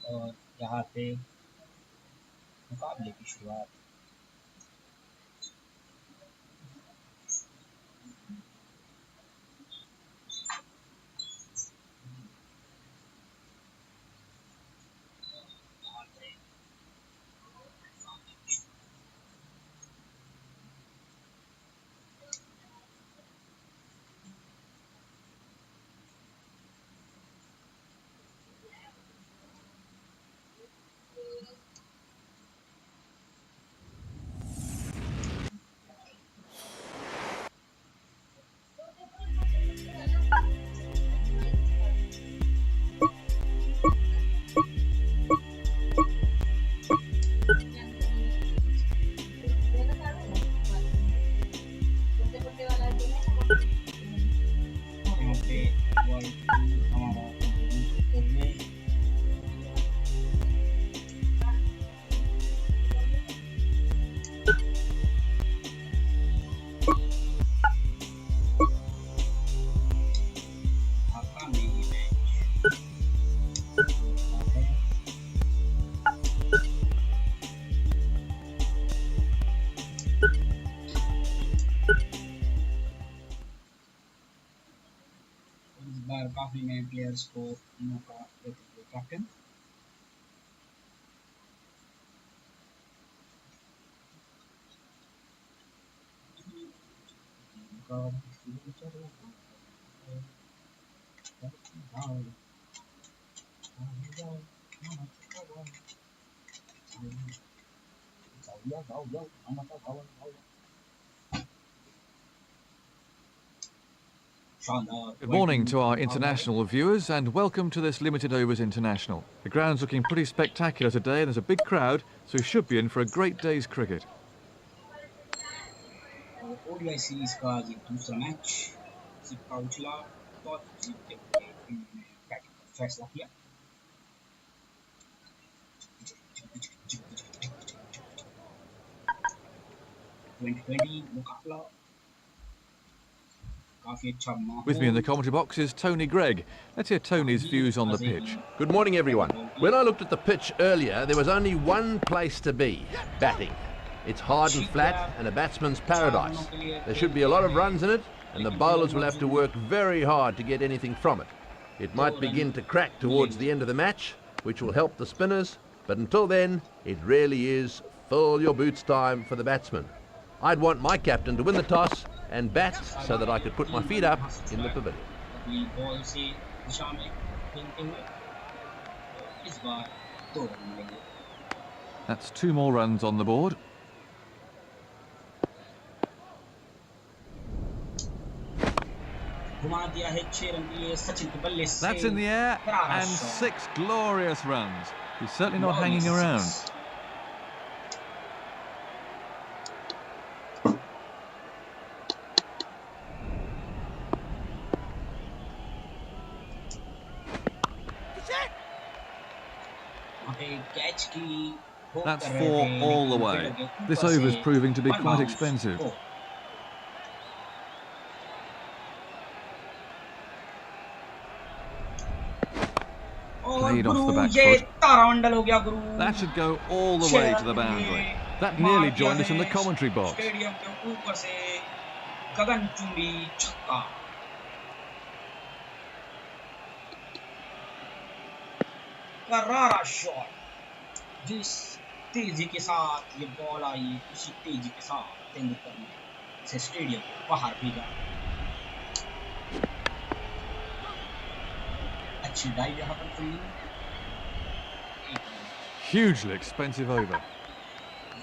और यहाँ पे मुकाबले की शुरुआत। काफी नए प्लेयर्स को मौका देते हुए captain Good morning to our international viewers and welcome to this Limited Overs International. The ground's looking pretty spectacular today and there's a big crowd, so we should be in for a great day's cricket. ODI series का ये दूसरा match सिक्का उछला toss जीतते हुए इन्होंने batting का फैसला किया। T20 मुकाबला काफी अच्छा माहौल। With me in the commentary box is Tony Gregg. Let's hear Tony's views on the pitch. Good morning, everyone. When I looked at the pitch earlier, there was only one place to be, batting. It's hard and flat and a batsman's paradise. There should be a lot of runs in it, and the bowlers will have to work very hard to get anything from it. It might begin to crack towards the end of the match, which will help the spinners, but until then, it really is fill your boots time for the batsman. I'd want my captain to win the toss and bat so that I could put my feet up in the pavilion. अपनी ball से दिशा में खेलते हुए इस बार 2 run मिलेंगे। That's 2 more runs on the board. घुमा दिया है 6 रन के लिए सचिन के बल्ले से। That's in the air and 6 glorious runs. He's certainly not hanging around. That's 4 all the way. This over's proving to be quite expensive. Played off the back foot. That should go all the way to the boundary. That nearly joined us in the commentary box. करारा shot, जिस तेजी के साथ ये ball आई उसी तेजी के साथ तेंदुलकर ने इसे स्टेडियम को बाहर भेजा। अच्छी डाइव यहाँ पर fielding. Hugely expensive over.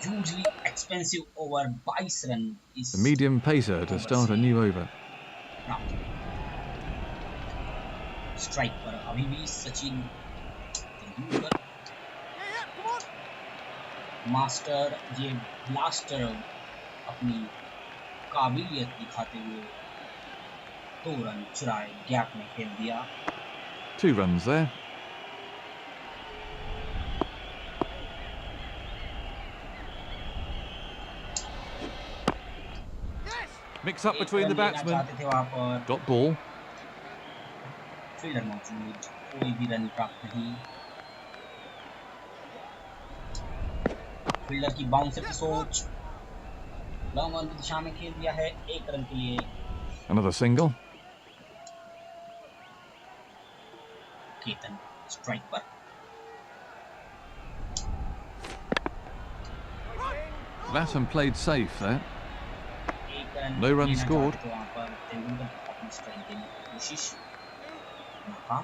Hugely expensive over 22 run इस The medium pacer to start a new over. Strike पर अभी भी सचिन मास्टर ये ब्लास्टर अपनी काबिलियत दिखाते हुए 2 रन चुराए गैप में खेल दिया। 2 runs there. Mix up between the batsmen. Got ball. Fielder मौजूद, कोई भी रन प्राप्त नहीं। फील्डर की बाउंसर की सोच, लॉन्ग ऑन की दिशा में खेल दिया है 1 रन के लिए। Another single. केतन स्ट्राइक पर। Latham played safe there. 1 run No runs scored. तो वहाँ पर तेंदुलकर अपनी स्ट्राइक देने की कोशिश नाकाम।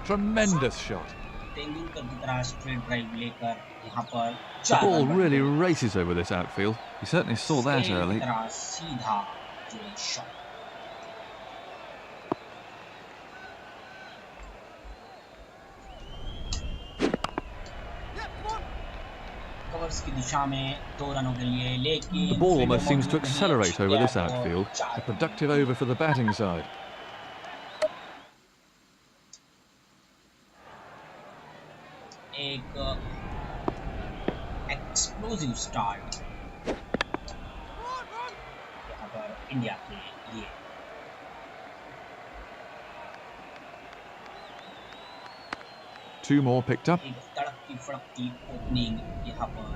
Tremendous shot. तेंदुलकर की तरह स्ट्रेट ड्राइव लेकर यहाँ पर The ball really races over this outfield. You certainly saw that early. सीधा जो शॉट। कवर्स की दिशा में 2 रनों के लिए, लेकिन The ball almost seems to accelerate over this outfield. A productive over for the batting side. एक एक्सप्लोसिव स्टार्ट यहाँ पर इंडिया के लिए। Two more picked up. एक तड़कती फड़कती ओपनिंग यहाँ पर।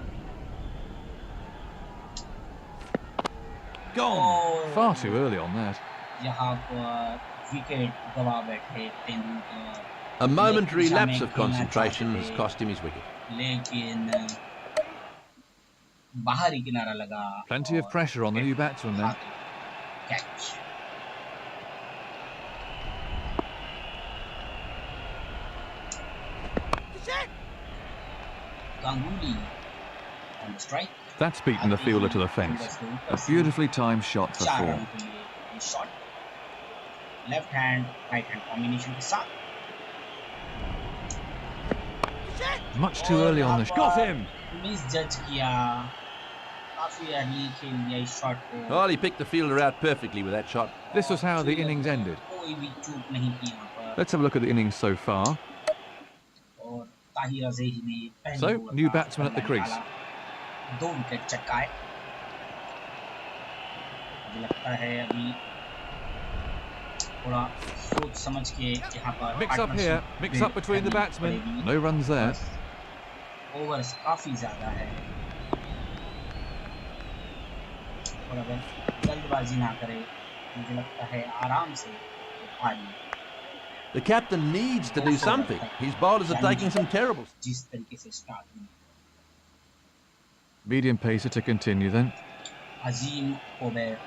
Gone. Far too early on that. यहाँ पर विकेट गवा बैठे Tendulkar. A momentary lapse of concentration has cost him his wicket. लेकिन बाहरी किनारा लगा। Plenty of pressure on the new batsman then. Catch. Ganguly on the strike. That's beaten the fielder to the fence. A beautifully timed shot for 4. Shot. Left hand, right hand combination के साथ। Much too early on the shot. Got him! Misjudge किया। काफी early खेल दिया इस shot को। Well, he picked the fielder out perfectly with that shot. This was how the innings ended. कोई भी चूक नहीं की यहाँ पर। Let's have a look at the innings so far. और ताहिर अज़ेही ने पहले So, ओवर new का batsman at the crease. 2 wicket चटकाए। मुझे लगता है अभी थोड़ा सोच समझ के यहाँ पर Mix up here, mix up between the batsmen. No runs there. Overs काफी ज्यादा है और अगर जल्दबाजी ना करे मुझे लगता है आराम से पारी The captain needs to do something. His bowlers are taking some terrible. जिस तरीके से स्टार्ट हुई Medium pacer to continue then. अजीम ओबेर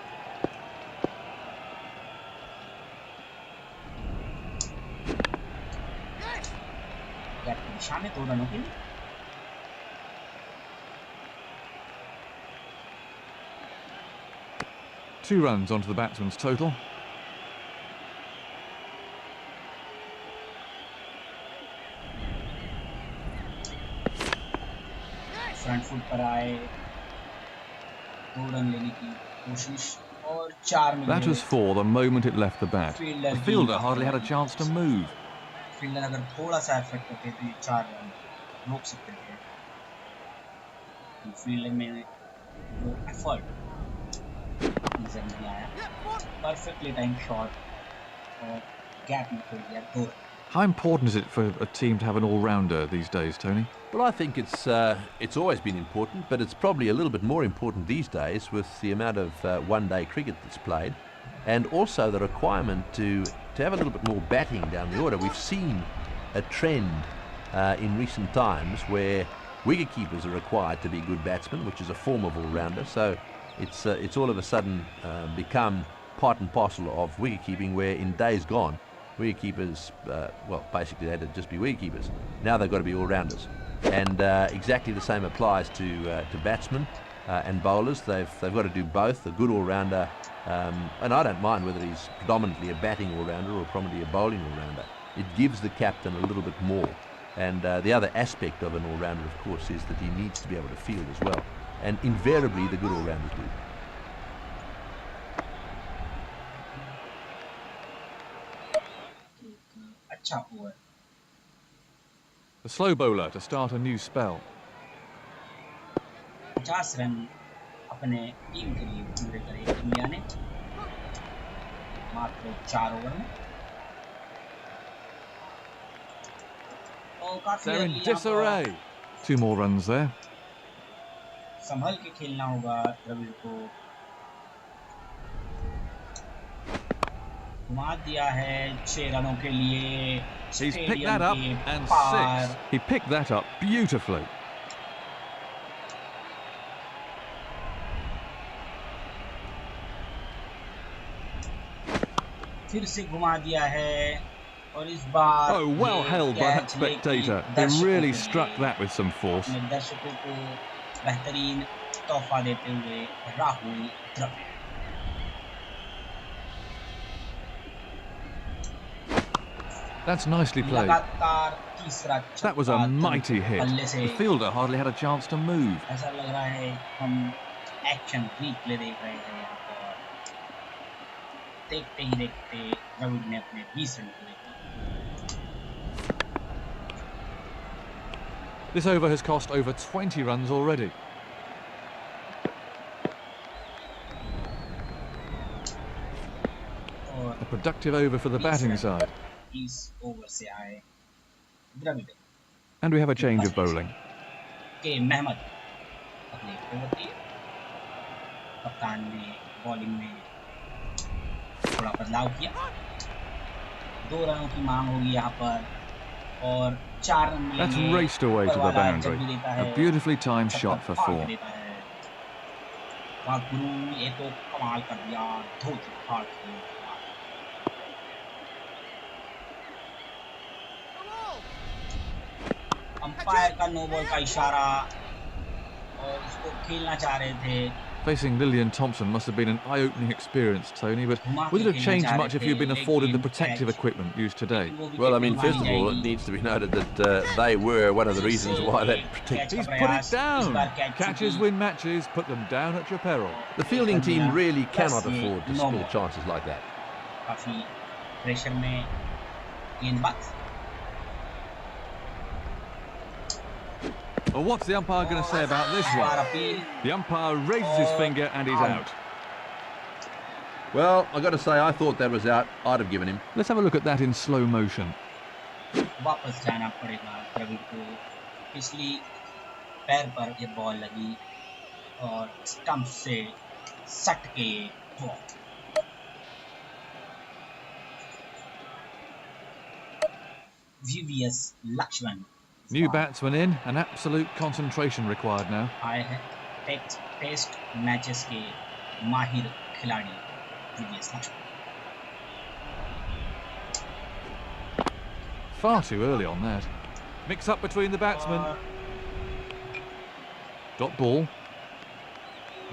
दिशा में 2 रनों के लिए 2 runs onto the batsman's total. Front foot पर आए 2 रन लेने की कोशिश और 4 में That was 4 the moment it left the bat. The fielder hardly had a chance to move. Fielder अगर थोड़ा सा एफर्ट करते तो ये 4 रन रोक सकते थे फील्डर में वो एफर्ट नजर नहीं आया परफेक्टली टाइम शॉट और गैप में खेल गया 2 run How important is it for a team to have an all-rounder these days, Tony? Well, I think it's always been important, but it's probably a little bit more important these days with the amount of one-day cricket that's played, and also the requirement to have a little bit more batting down the order. We've seen a trend in recent times where wicket-keepers are required to be good batsmen, which is a form of all-rounder. So it's all of a sudden become part and parcel of wicket-keeping, where in days gone, wicket-keepers, well, basically they had to just be wicket-keepers. Now they've got to be all-rounders. And exactly the same applies to batsmen and bowlers. They've got to do both, a good all-rounder, and I don't mind whether he's predominantly a batting all-rounder or predominantly a bowling all-rounder. It gives the captain a little bit more. And the other aspect of an all-rounder, of course, is that he needs to be able to field as well. And invariably the good all-rounders do. The slow bowler to start a new spell. 50 run अपने team के लिए पूरे करे India ने मात्र 4 over में और काफी They're in disarray. 2 more runs there. संभल के खेलना होगा द्रविड़ को घुमा दिया है 6 रनों के लिए He's picked that up and 6. He picked that up beautifully. फिर से घुमा दिया है और इस बार Oh, well held by that spectator. He really struck that with some force. दर्शकों को बेहतरीन तोहफा देते हुए Rahul Dravid That's nicely played. That was a mighty hit. The fielder hardly had a chance to move. ऐसा लग रहा है हम एक्शन रिप्ले देख रहे हैं यहाँ पर देखते ही देखते द्रविड़ ने अपने 20 रन पूरे किए This over has cost over 20 runs already. A productive over for the batting side. And we have a change of bowling. के महमद अपने ओवर दिए कप्तान ने बॉलिंग में थोड़ा बदलाव किया 2 रनों की मांग होगी यहाँ पर और 4 रन मिलेंगे That's raced away to the boundary. A beautifully timed shot for 4. गुरु ये तो कमाल कर दिया धोती फाड़ अंपायर का नो बॉल का इशारा और उसको खेलना चाह रहे थे Facing Lillian Thompson must have been an eye-opening experience, Tony, but would it have changed much if you'd been afforded the protective equipment used today? Well, I mean, first of all, it needs to be noted that they were one of the reasons why that protected. He's put it down! Catches win matches, put them down at your peril. The fielding team really cannot afford to spill chances like that. काफी pressure में गेंदबाज Well, what's the umpire going to say about this one? The umpire raises his finger and he's out. Well, I got to say, I thought that was out. I'd have given him. Let's have a look at that in slow motion. वापस जाना पड़ेगा द्रविड़ को। पिछली पैर पर ये ball लगी और स्टंप से सट के drop. VVS Lakshman. New batsman in, and absolute concentration required now. आए हैं टेस्ट मैचेस के माहिर खिलाड़ी VVS Lakshman. Far too early on that. Mix up between the batsmen. Dot ball.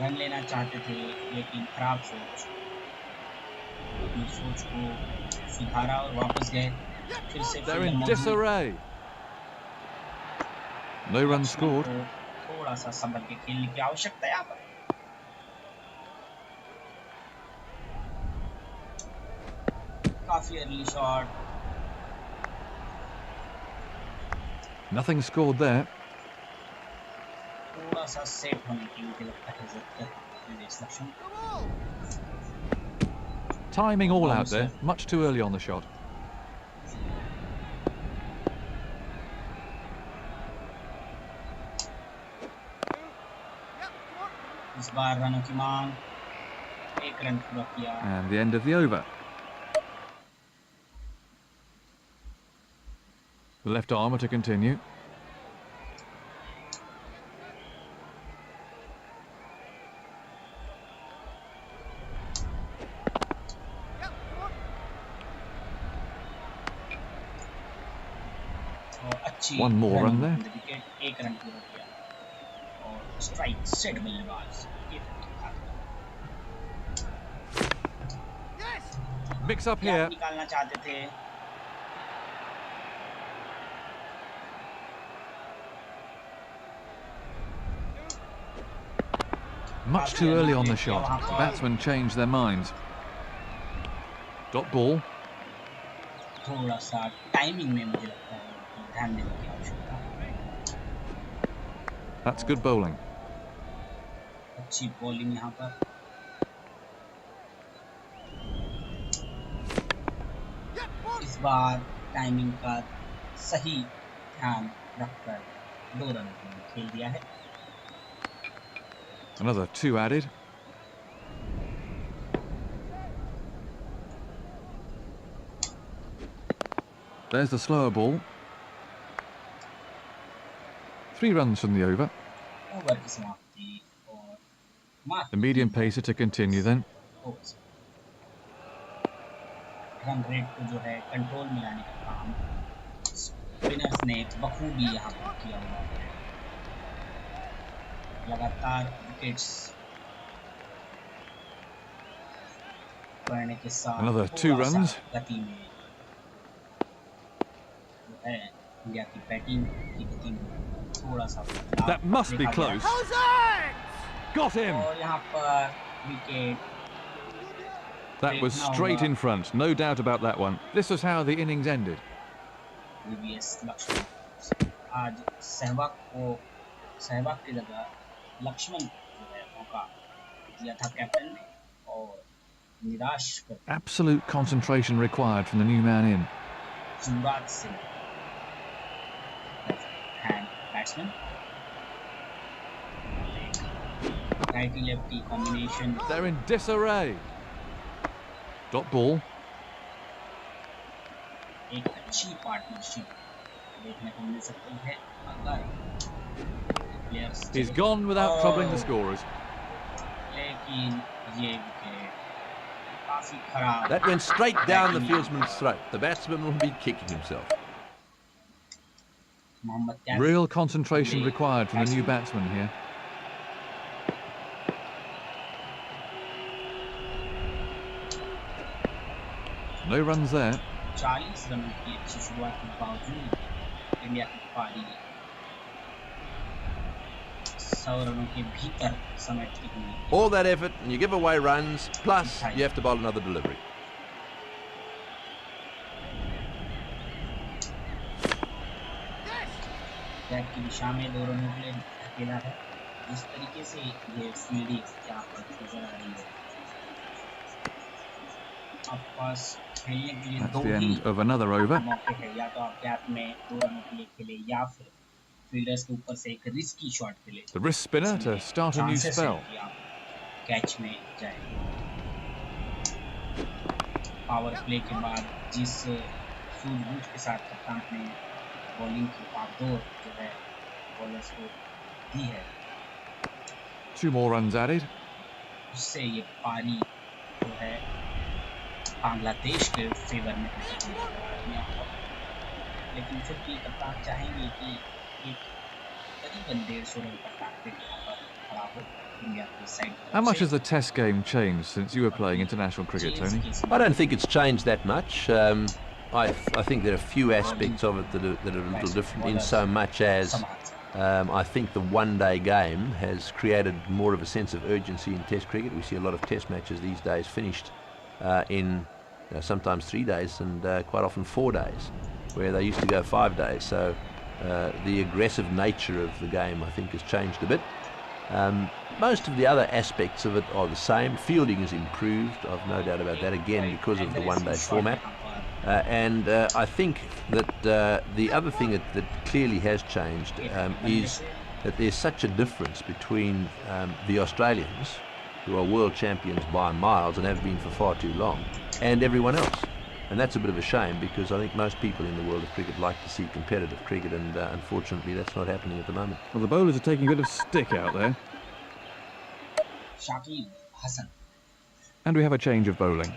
Run लेना चाहते थे लेकिन खराब सोच। अपनी सोच को सुधारा और वापस गए। फिर से They're in disarray. No runs scored. थोड़ा सा संभल के खेलने की आवश्यकता है यहाँ पर। काफी early shot. Nothing scored there. थोड़ा सा सेट होने की मुझे लगता है जरूरत है। Timing all out there. Much too early on the shot. इस बार रनों की मांग। एक रन पूरा किया। And the end of the over. The left armour to continue. One more run there. एक रन पूरा किया और स्ट्राइक सेट बल्लेबाज। Mix up here. निकालना चाहते थे। Much too early on the shot. The batsmen changed their minds. Dot ball. थोड़ा सा टाइमिंग में मुझे लगता है कि ध्यान देने की आवश्यकता है। That's good bowling. अच्छी बॉलिंग यहाँ पर। इस बार टाइमिंग का सही ध्यान रखकर 2 रन खेल दिया है। Another 2 added. There's the slower ball. 3 runs from the over. Over की समाप्ति और The medium pacer to continue then. Run rate को जो है कंट्रोल में लाने का काम स्पिनर्स ने बखूबी यहाँ पर किया हुआ है। लगातार विकेट्स पड़ने के साथ Another 2 runs. गति में जो है इंडिया की बैटिंग की गति में थोड़ा सा That must be close. Got him. और यहाँ पर wicket. That was straight in front, no doubt about that one. This was how the innings ended. VVS Laxman आज सहवाग की जगह लक्ष्मण जो है मौका दिया था कैप्टन ने और निराश कर Absolute concentration required from the new man in. Yuvraj Singh hand batsman righty lefty combination. They're in disarray. Dot ball. एक अच्छी पार्टनरशिप देखने को मिल सकती है अगर players. He's gone without troubling the scorers. लेकिन ये विकेट काफी खराब। That went straight down the fieldsman's throat. The batsman will be kicking himself. Real concentration required from the new batsman here. No runs there. 40 रनों की अच्छी शुरुआत के बावजूद इंडिया की पारी 100 रनों के भीतर समेटती हुई। All that effort and you give away runs, plus you have to bowl another delivery. Bat की दिशा में 2 रनों के लिए अकेला है। जिस तरीके से ये फील्डिंग यहाँ पर नजर आ रही है आपके पास खेलने के लिए That's दो the he end of another over. मौके हैं, या तो आप गैप में 2 रनों के लिए खेले या फिर फील्डर्स के ऊपर से एक रिस्की शॉट खेले। The wrist spinner to start a new chances spell. है कि आप कैच में जाए। पावर प्ले के बाद जिस सूझबूझ के साथ कप्तान ने बॉलिंग की बागडोर जो है बॉलर्स को दी है, 2 more runs added. उससे ये पारी जो है बांग्लादेश के फेवर में है। लेकिन फिर भी कप्तान चाहेंगे कि एक करीबन 150 रन का टारगेट यहाँ पर खड़ा हो इंडिया की side. How much has the Test game changed since you were playing international cricket, Tony? I don't think it's changed that much. I think there are a few aspects of it that are a little different in so much as I think the one-day game has created more of a sense of urgency in Test cricket. We see a lot of Test matches these days finished in sometimes 3 days and quite often 4 days, where they used to go 5 days. So the aggressive nature of the game, I think, has changed a bit. Most of the other aspects of it are the same. Fielding has improved, I've no doubt about that, again because of the one-day format. And I think that the other thing that clearly has changed is that there's such a difference between the Australians, who are world champions by miles and have been for far too long, and everyone else. And that's a bit of a shame, because I think most people in the world of cricket like to see competitive cricket, and unfortunately that's not happening at the moment. Well, the bowlers are taking a bit of stick out there. Shakib Hassan. And we have a change of bowling.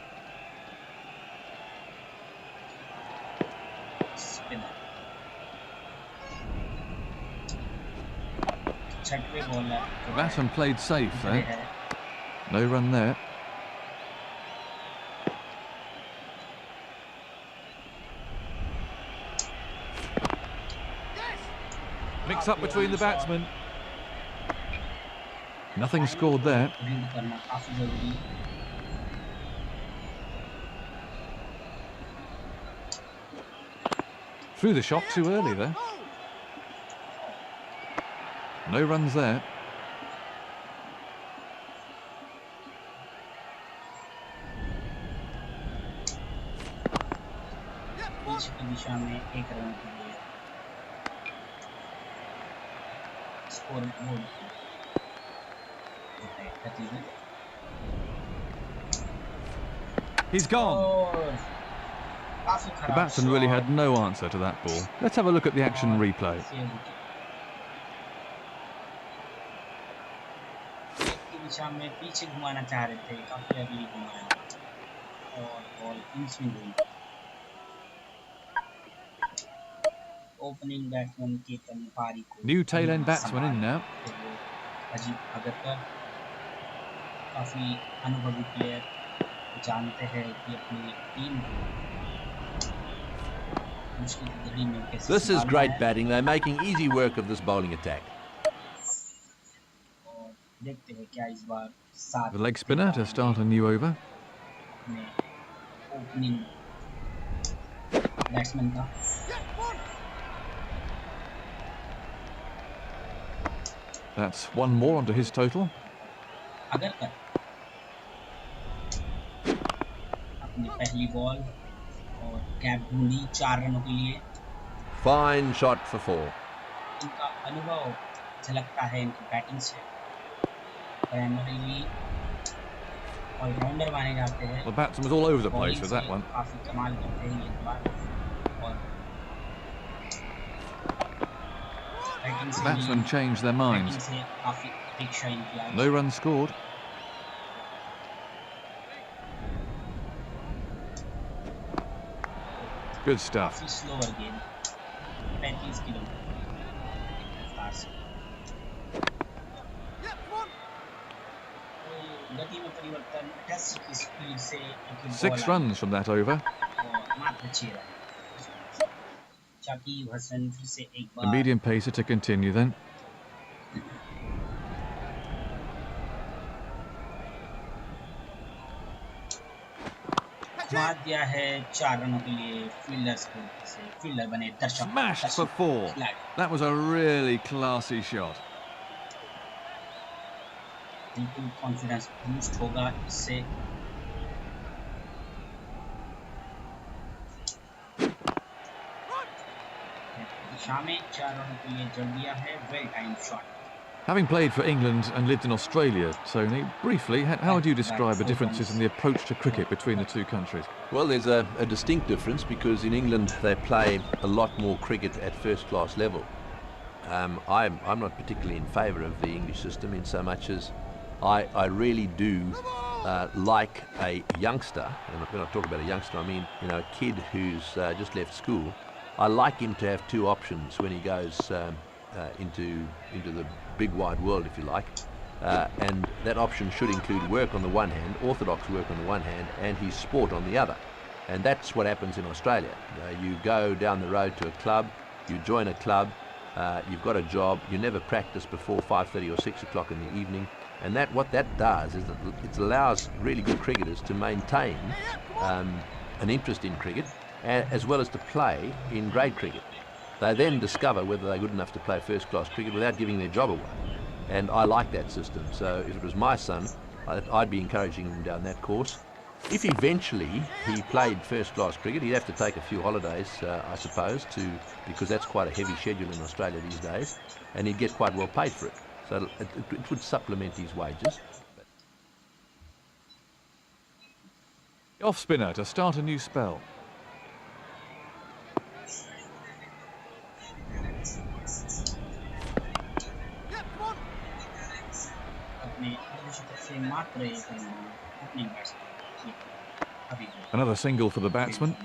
Spinner. छठवें bowler The batsman played safe there. No run there. Mix up between the batsmen. Nothing scored there. Threw the shot too early there. No runs there. दिशा में 1 run के लिए score board He's gone. The batsman really had no answer to that ball. Let's have a look at the action replay. दिशा में पीछे घुमाना चाह रहे थे, काफी अगली घुमाया और बॉल इन स्विंग हुई। ओपनिंग बैट्समैन केतन पारी को New tail end batsman in now. अजीब अगरकर काफी अनुभवी प्लेयर, जानते हैं कि अपनी टीम मुश्किल की घड़ी में कैसे। This is great batting. They're making easy work of this bowling attack. और देखते हैं क्या इस बार साथ The leg spinner to start a new over. Opening batsman का That's one more onto his total. Agarkar अपनी पहली बॉल और कैप ढूंढी 4 रनों के लिए। Fine shot for 4. इनका अनुभव झलकता है इनकी बैटिंग से। प्राइमरीली ऑलराउंडर माने जाते हैं। The batsman was all over the place with that one. काफी कमाल करते हैं ये बार। और The batsmen changed their minds. से काफी अपेक्षा इनकी आई। No runs scored. Good stuff. काफी स्लोअर गेम 35 किलोमीटर रफ्तार से। गति में परिवर्तन, टेस्ट की स्पीड से 6 runs from that over. और मात्र 6 रन। शाकिब हसन फिर से एक A bar medium pacer to continue then. मार दिया है 4 रनों के लिए फील्डर्स को से फील्डर बने दर्शक। Smashed for 4. That was a really classy shot. बिल्कुल कॉन्फिडेंस बूस्ट होगा इससे। शामी 4 रनों के लिए जड़ दिया है well time shot Having played for England and lived in Australia, Tony, briefly, how would you describe the differences in the approach to cricket between the two countries? Well, there's a distinct difference because in England they play a lot more cricket at first-class level. I'm not particularly in favour of the English system in so much as I really do like a youngster, and when I talk about a youngster I mean a kid who's just left school. I like him to have two options when he goes into the big wide world, if you like, and that option should include work on the one hand, orthodox work on the one hand, and his sport on the other. And that's what happens in Australia. You go down the road to a club, you join a club, you've got a job, you never practice before 5:30 or 6 o'clock in the evening, and what that does is that it allows really good cricketers to maintain an interest in cricket as well as to play in grade cricket. They then discover whether they're good enough to play first-class cricket without giving their job away. And I like that system. So if it was my son, I'd be encouraging him down that course. If eventually he played first-class cricket, he'd have to take a few holidays, I suppose, because that's quite a heavy schedule in Australia these days, and he'd get quite well paid for it. So it would supplement his wages. Off spinner to start a new spell. Another single for the batsman.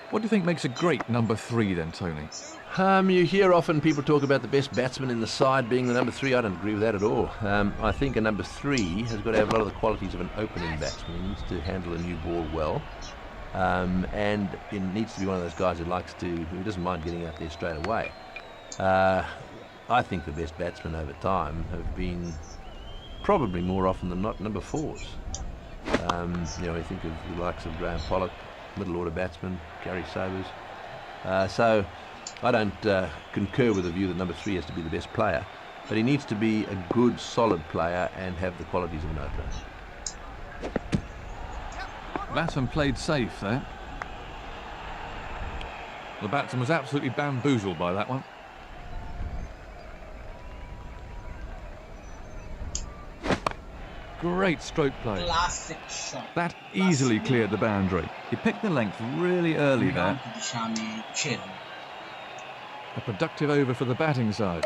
What do you think makes a great number 3 then, Tony? You hear often people talk about the best batsman in the side being the number 3. I don't agree with that at all. I think a number 3 has got to have a lot of the qualities of an opening batsman. He needs to handle a new ball well, and it needs to be one of those guys who doesn't mind getting out there straight away. I think the best batsmen over time have been probably more often than not number 4s. You think of the likes of Graham Pollock, middle order batsman, Gary Sobers. So I don't concur with the view that number 3 has to be the best player, but he needs to be a good, solid player and have the qualities of an opener. Batsman played safe there. The batsman was absolutely bamboozled by that one. Great stroke play. Classic shot. That easily cleared the boundary. He picked the length really early there. A productive over for the batting side.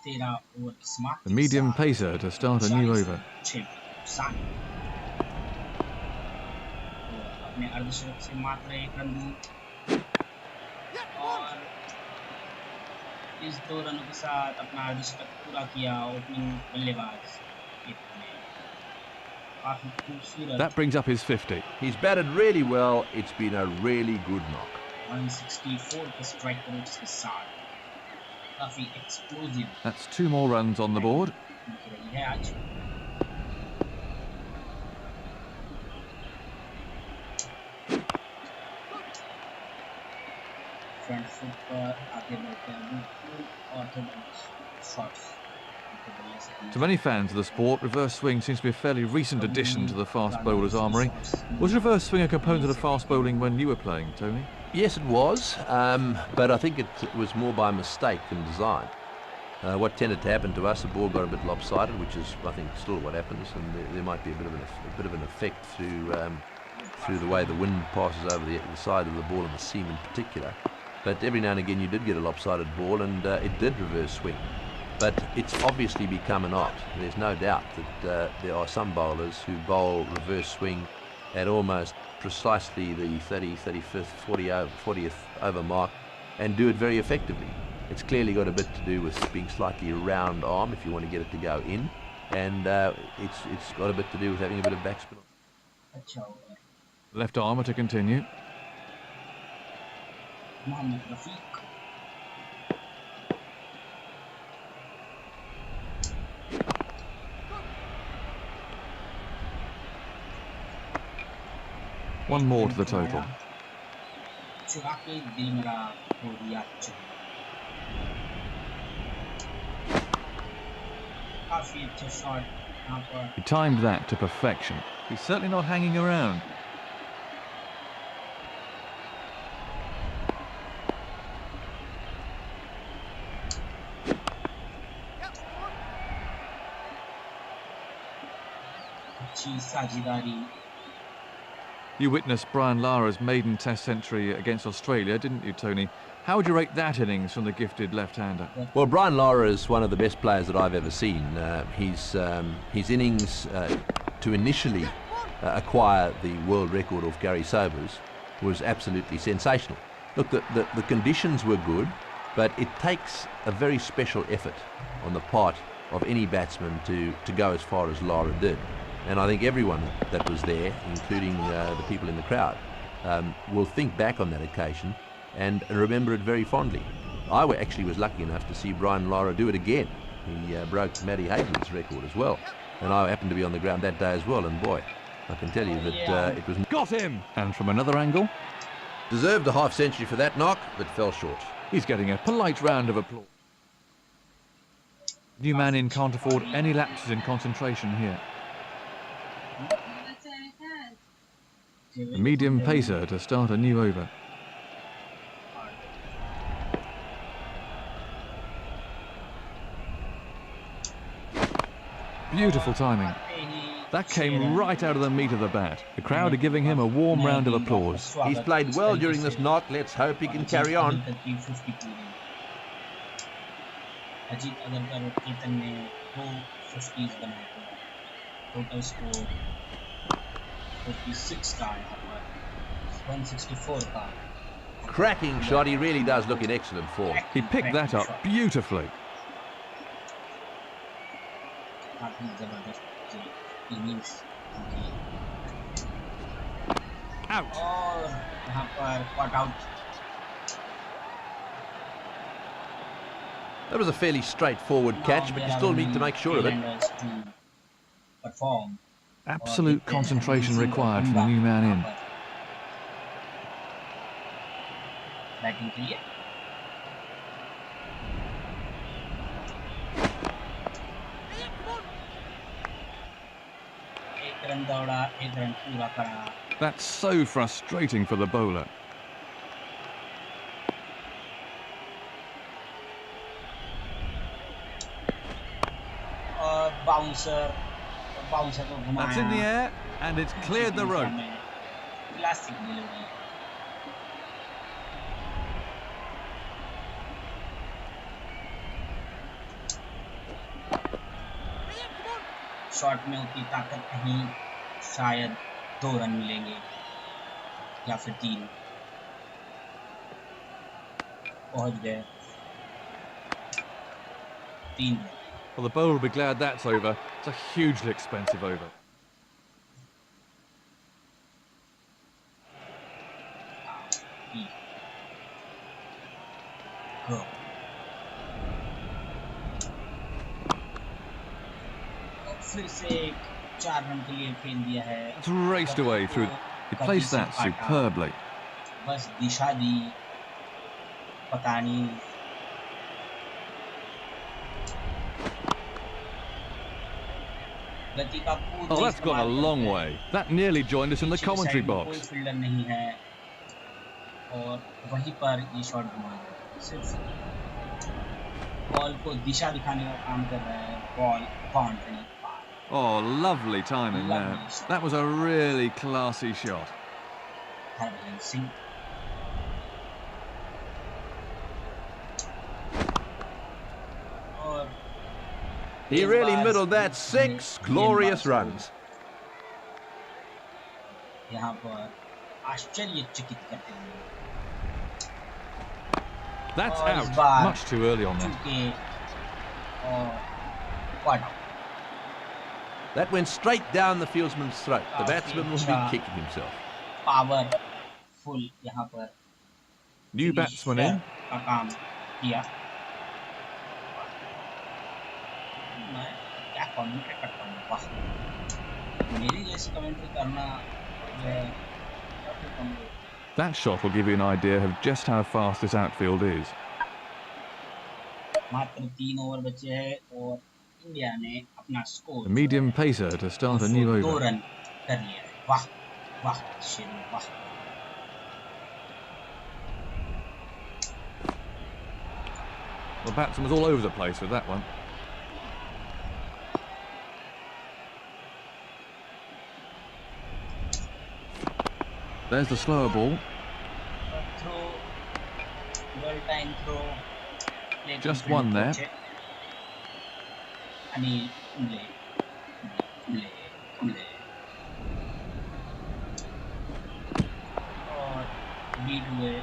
The medium pacer to start a new over. इस 2 रनों के साथ अपना अर्धशतक पूरा किया opening बल्लेबाज काफी खूबसूरत. That brings up his 50. He's batted really well. It's been a really good knock. 164 के स्ट्राइक रेट के साथ काफी explosive. That's 2 more runs on the board. है आज. फ्रंट फुट पर आगे बढ़ते हैं बिल्कुल Orthodox shots. To many fans of the sport, reverse swing seems to be a fairly recent addition to the fast bowler's armoury. Was reverse swing a component of fast bowling when you were playing, Tony? Yes, it was, but I think it was more by mistake than design. What tended to happen to us, the ball got a bit lopsided, which is, I think, still what happens, and there might be a bit of an effect through the way the wind passes over the side of the ball and the seam in particular. But every now and again you did get a lopsided ball, and it did reverse swing. But it's obviously become an art. There's no doubt that there are some bowlers who bowl reverse swing at almost precisely the 30th, 35th, 40th over mark and do it very effectively. It's clearly got a bit to do with being slightly round arm if you want to get it to go in, and it's got a bit to do with having a bit of backspin. Left armour to continue. Mohammad Rafiq. One more to the total. चुरा के दिल मेरा हो दिया चुरा। काफी अच्छा shot यहाँ पर। He timed that to perfection. He's certainly not hanging around. अच्छी साझेदारी। You witnessed Brian Lara's maiden Test century against Australia, didn't you, Tony? How would you rate that innings from the gifted left-hander? Well, Brian Lara is one of the best players that I've ever seen. His innings to initially acquire the world record of Gary Sobers was absolutely sensational. Look, the conditions were good, but it takes a very special effort on the part of any batsman to go as far as Lara did. And I think everyone that was there, including the people in the crowd, will think back on that occasion and remember it very fondly. I actually was lucky enough to see Brian Lara do it again. He broke Matty Hayden's record as well. And I happened to be on the ground that day as well, and boy, I can tell you that it was... Got him! And from another angle, Deserved a half century for that knock, but fell short. he's getting a polite round of applause. New man in can't afford any lapses in concentration here. A medium pacer to start a new over. Beautiful timing. That came right out of the meat of the bat. The crowd are giving him a warm round of applause. He's played well during this knock. Let's hope he can carry on. Ajit Agarkar और केतन ने 2 50s बनाए थे। Total score 46 का यहाँ पर 164 का। Cracking shot. He really does look in excellent form. He picked that up beautifully. काफी जबरदस्त इनिंग्स की। Out. और यहाँ पर cut out. That was a fairly straightforward catch, but you still need to make sure of it. Absolute concentration required from the new man in. Batting के लिए एक run दौड़ा, एक रन पूरा करा। That's so frustrating for the bowler. और bouncer को घुमाया। That's in the air, and it's cleared the rope. Classic delivery. Shot में उतनी ताकत नहीं, शायद 2 रन मिलेंगे या फिर 3। पहुंच गए 3। Well, the bowler will be glad that's over. It's a hugely expensive over. Go. फिर से 4 रन के लिए फेल दिया है। It's raced away through. He placed that superbly. बस दिशा दी, पता नहीं। Oh, that's gone a long way. That nearly joined us in the commentary box. कोई फील्डर नहीं है और वहीं पर ये शॉट घुमा है। सिर्फ बॉल को दिशा दिखाने का काम कर रहा है। Ball boundary. Oh, lovely timing there. That was a really classy shot. Harbhajan Singh. और He really middled that. 6 glorious runs. यहाँ पर आश्चर्यचकित करते हैं। That's out. Much too early on that. That went straight down the fieldsman's throat. The batsman will be kicking himself. Powerful यहाँ पर New batsman in. का काम किया। मैं क्या कमेंट्री करता हूँ, वाह मेरी जैसी कमेंट्री करना जो है That shot will give you an idea of just how fast this outfield is. मात्र 3 ओवर बचे हैं और इंडिया ने अपना score A medium pacer to start a new 2 over. Run कर लिया है। वाह वाह शेरू वाह। The batsman was all over the place with that one. There's the slower ball. Throw, well time throw. Just one there. Anil Kumble. और beat हुए।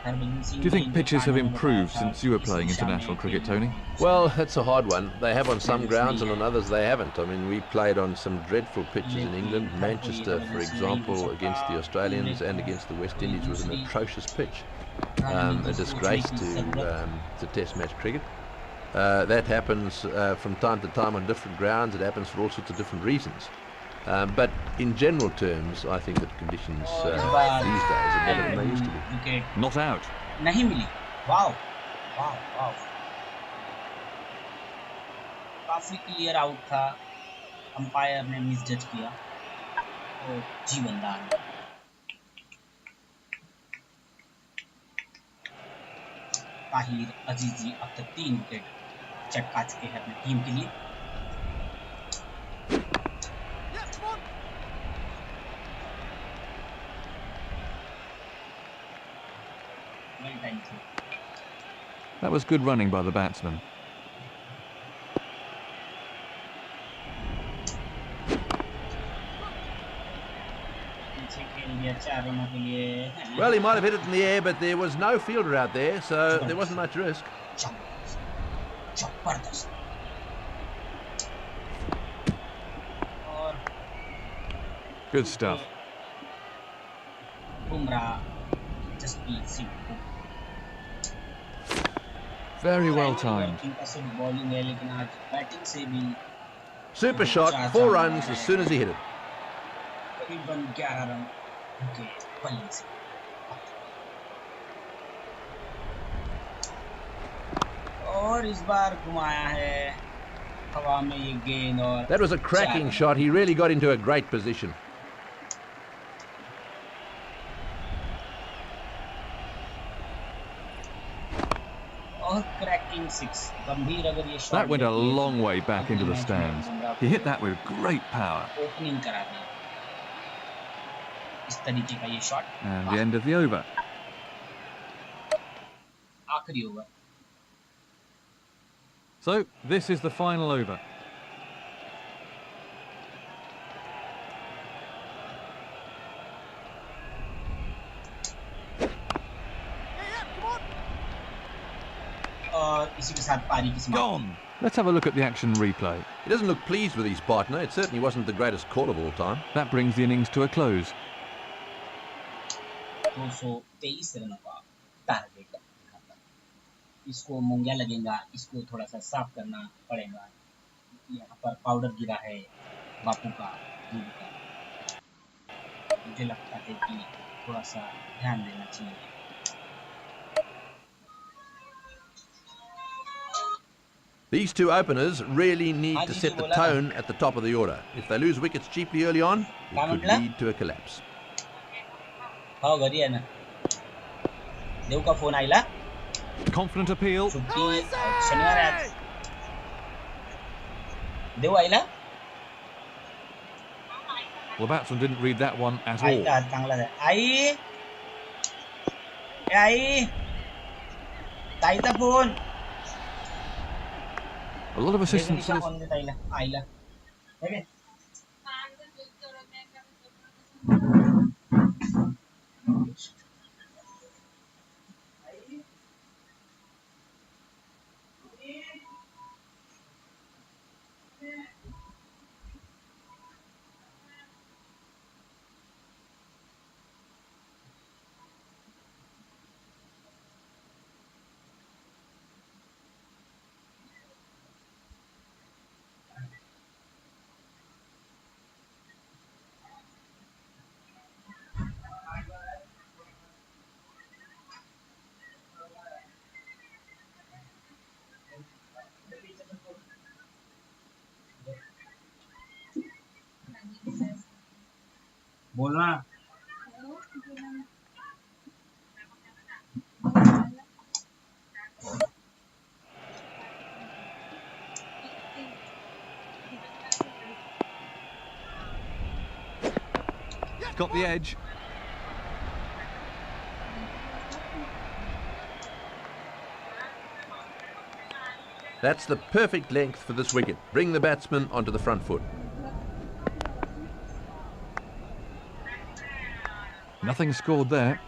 Do you think pitches have improved since you were playing international cricket, Tony? Well, that's a hard one. They have on some grounds and on others they haven't. I mean, we played on some dreadful pitches in England. Manchester, for example, against the Australians and against the West Indies was an atrocious pitch. A disgrace to Test match cricket. That happens from time to time on different grounds. It happens for all sorts of different reasons. But in general terms, I think that conditions these days are better than they used to be. Not out. नहीं मिली। वाव वाव वाव। काफी clear out था। Umpire ने misjudge किया और जीवनदान। ताहिर अजीजी अब तक 3 wicket चटका चुके हैं अपनी टीम के लिए। That was good running by the batsman. Well, he might have hit it in the air, but there was no fielder out there, so there wasn't much risk. Good stuff. Very well timed. Super shot, 4 runs as soon as he hit it. That was a cracking shot. He really got into a great position. That went a long way back into the stands. He hit that with great power. And the end of the over. So, this is the final over. Gone. Let's have a look at the action replay. He doesn't look pleased with his partner. It certainly wasn't the greatest call of all time. That brings the innings to a close. 223 रनों का target. इसको मूंगया लगेगा, इसको थोड़ा सा साफ करना पड़ेगा। यहाँ पर पाउडर गिरा है बापू का दूध का। मुझे लगता है कि थोड़ा सा ध्यान देना चाहिए। These two openers really need to set the tone at the top of the order. If they lose wickets cheaply early on, it could lead to a collapse. Confident appeal. Well, the batsman didn't read that one at all. A lot of assistance. बोलना Got the edge. That's the perfect length for this wicket. Bring the batsman onto the front foot. Nothing scored there.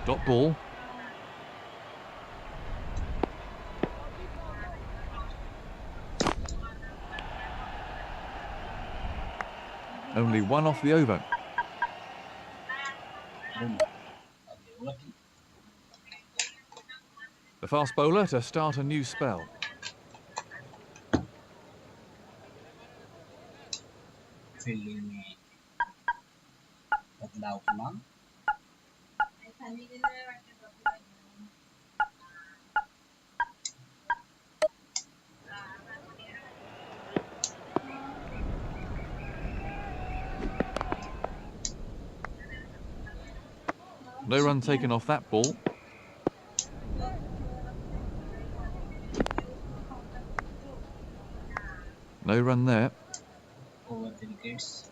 Dot ball. Only one off the over. The fast bowler to start a new spell. Fielding में बदलाव की मांग No run taken off that ball. No run there. over the wickets.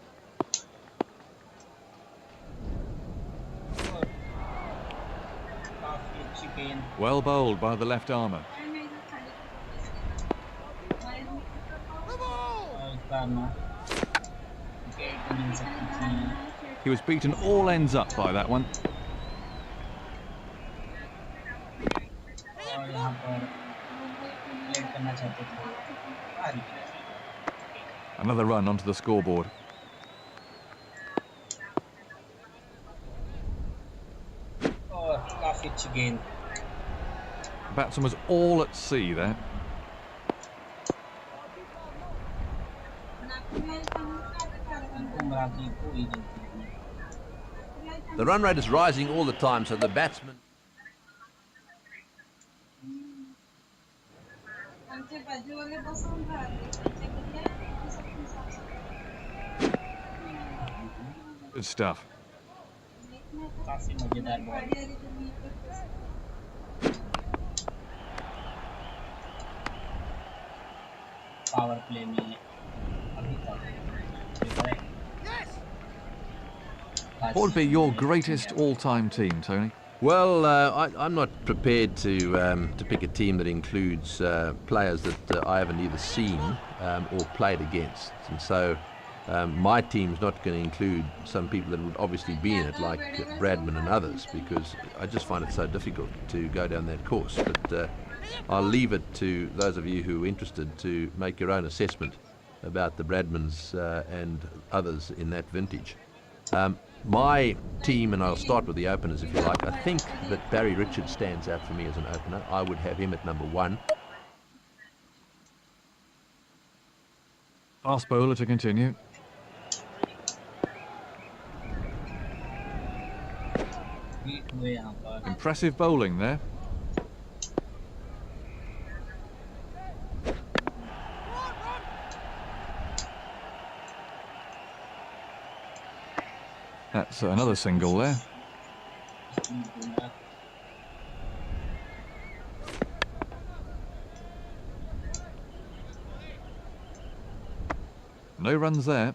Well bowled by the left armour. He was beaten all ends up by that one. Another run onto the scoreboard. Again. The batsman was all at sea there. The run rate is rising all the time, so the batsman... Good stuff. Power play में अभी तक What would be your greatest all-time team, Tony? Well, I'm not prepared to pick a team that includes players that I haven't either seen or played against, and so my team's not going to include some people that would obviously be in it, like Bradman and others, because I just find it so difficult to go down that course. But I'll leave it to those of you who are interested to make your own assessment about the Bradmans and others in that vintage. My team, and I'll start with the openers if you like, I think that Barry Richards stands out for me as an opener. I would have him at number 1. Fast bowler to continue. Impressive bowling there. That's another single there. No runs there.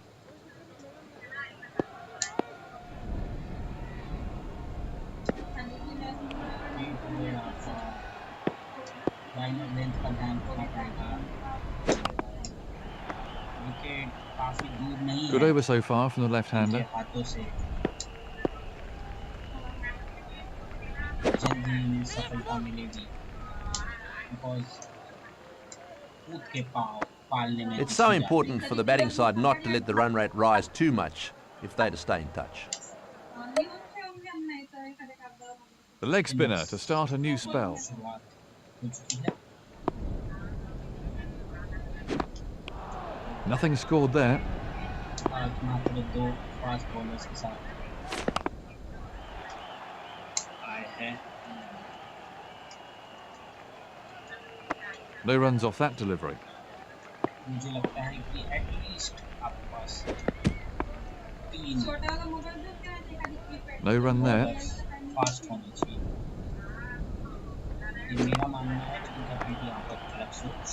Good over so far from the left-hander. It's so important for the batting side not to let the run rate rise too much if they're to stay in touch. The leg spinner to start a new spell. Nothing scored there. No runs off that delivery. मुझे लगता है कि at least आपके पास 3 No run there. Fast होने चाहिए, ये मेरा मानना है। लेकिन करने की यहाँ पर अलग सोच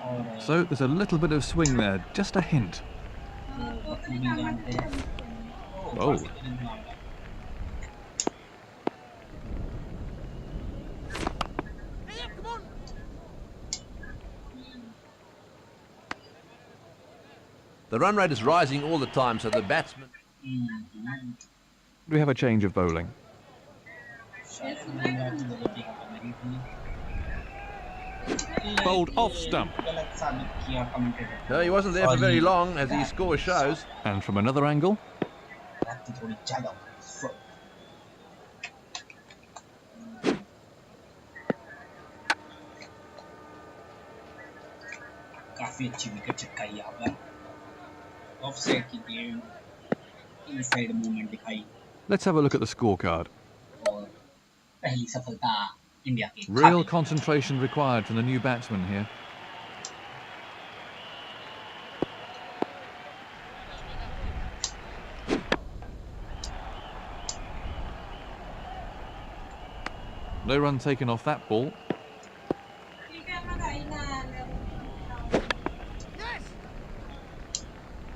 और So there's a little bit of swing there, just a hint. बखूबी जानते हैं। Oh. काफी करीब मामला। The run rate is rising all the time, so the batsman... We have a change of bowling. Bowled off stump. No, he wasn't there for very long, as his score shows. And from another angle. काफी अच्छी wicket चिपकाई यहाँ पर, offside की गेंद, inside movement दिखाई। Let's have a look at the scorecard. और पहली सफलता इंडिया की। Real concentration required from the new batsman here. No run taken off that ball.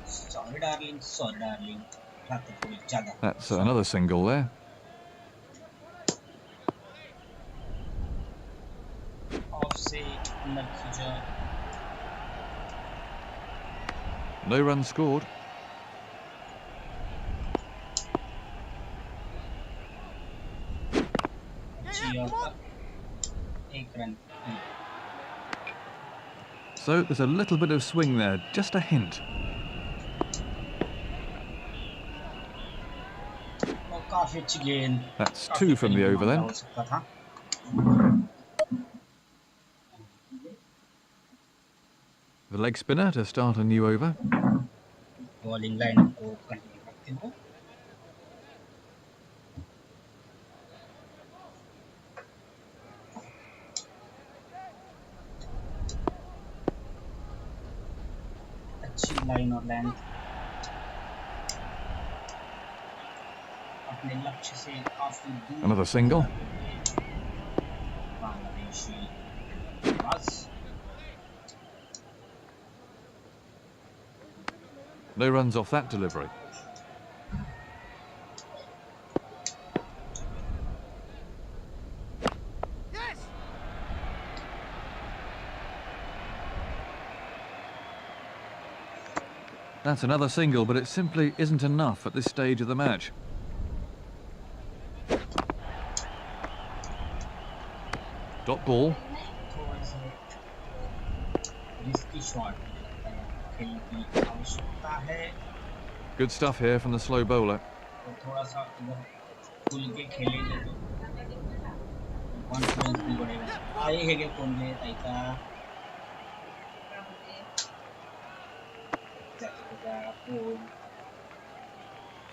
Sorry darling. That's another single there. No run scored. So there's a little bit of swing there, just a hint. That's 2 from the over then. The leg spinner to start a new over. Bowling line को continue रखते हो। अच्छी line और length, अपने लक्ष्य से काफी दूर। Another single. बांग्लादेशी बस। No runs off that delivery. That's another single, but it simply isn't enough at this stage of the match. Dot ball. Good stuff here from the slow bowler.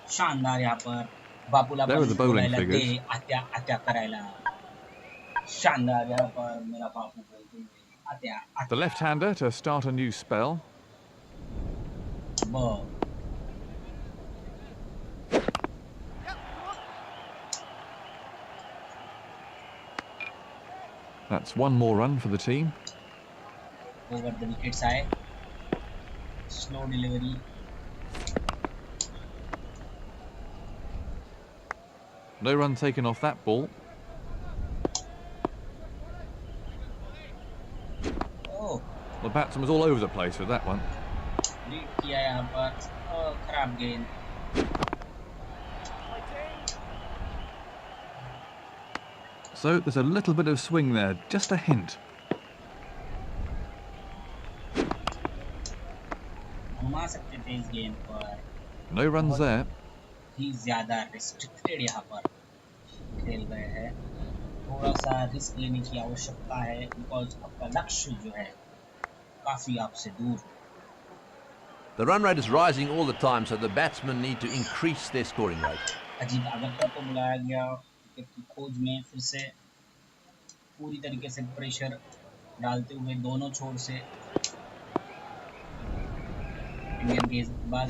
शानदार यहाँ पर बापूला There are the bowling figures. आत्या करायला शानदार यहाँ पर मेरा बापू बोलते हुए आत्या The left-hander to start a new spell. That's one more run for the team. Over the wickets आए, slow delivery. No run taken off that ball. Oh, The batsman was all over the place with that one. lead किया यहाँ पर, खराब गेंद। So there's a little bit of swing there, just a hint. घुमा सकते थे इस गेंद पर। No runs there. ही ज़्यादा restricted यहाँ पर खेल रहे हैं। थोड़ा सा रिस्क लेने की आवश्यकता है, because आपका लक्ष्य जो है काफी आपसे दूर। The run rate is rising all the time, so the batsmen need to increase their scoring rate. Ajit Agarkar को बुलाया गया विकेट की खोज में, फिर से पूरी तरीके से प्रेशर डालते हुए दोनों छोर से इंडियन गेंदबाज,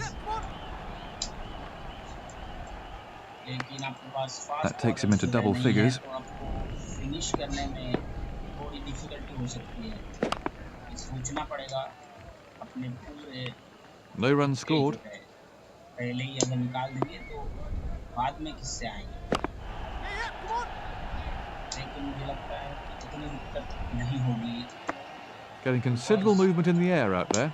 लेकिन आपके पास fast That takes him into double figures. तो आपको फिनिश करने में थोड़ी डिफिकल्टी हो सकती है। सोचना पड़ेगा अपने पूरे No runs scored. पहले ही अगर निकाल देंगे तो बाद में किससे आएंगे। लेकिन मुझे लगता है कि इतनी दिक्कत नहीं होगी। Getting considerable movement in the air out there.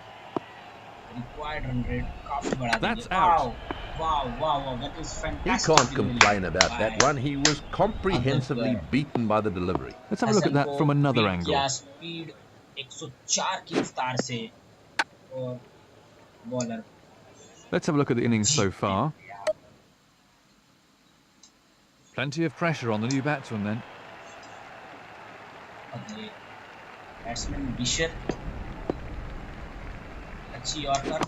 Required run rate काफी बढ़ा देंगे। That's out. Wow, that is He fantastic. can't complain about that one. He was comprehensively beaten by the delivery. Let's have a look at that from another angle. Speed 104 की रफ्तार से और bowler. Let's have a look at the innings so far. Plenty of pressure on the new batsman then. अगले batsman बिशर, अच्छी yorker,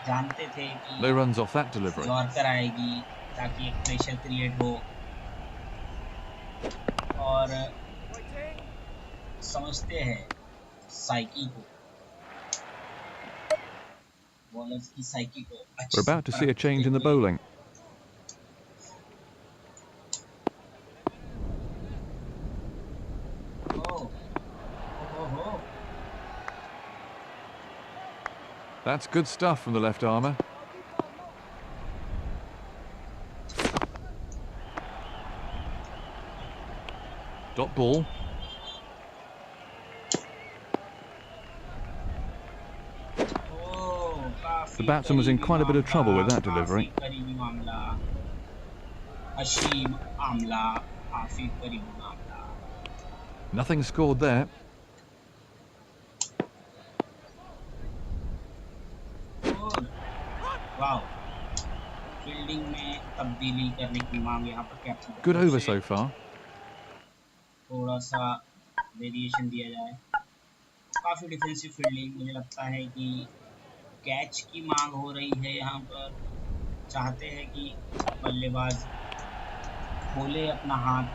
जानते थे कि No runs off that delivery. Yorker आएगी ताकि एक प्रेशर क्रिएट हो और समझते हैं साइकी को, बॉलर्स की साइकी को। We're about to see a change in the bowling. That's good stuff from the left armour. Dot ball. The batsman was in quite a bit of trouble with that delivery. Nothing scored there. Wow. Fielding में तब्दीली करने की मांग यहाँ पर captain. Good over so far. थोड़ा सा variation दिया जाए। काफी डिफेंसिव फील्डिंग, मुझे लगता है कि कैच की मांग हो रही है यहाँ पर। चाहते हैं कि बल्लेबाज खोले अपना हाथ,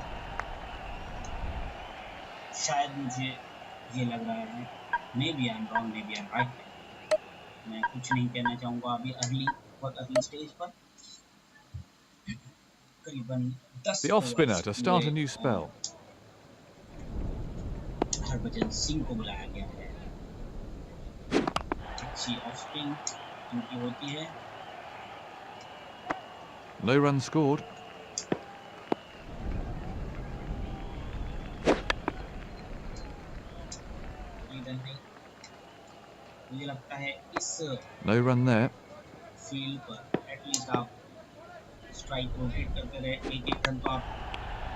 शायद मुझे ये लग रहा है। Maybe I am wrong, maybe I am right. मैं कुछ नहीं कहना चाहूँगा अभी अगली स्टेज पर। करीबन 10 The off spinner to start a new spell. Harbhajan Singh को बुलाया गया है। अच्छी ऑफ स्पिन इनकी होती है। No runs scored. मुझे लगता है इस No run there. फील्ड पर एटलीस्ट आप स्ट्राइक रोटेट करते रहे, एक रन तो आप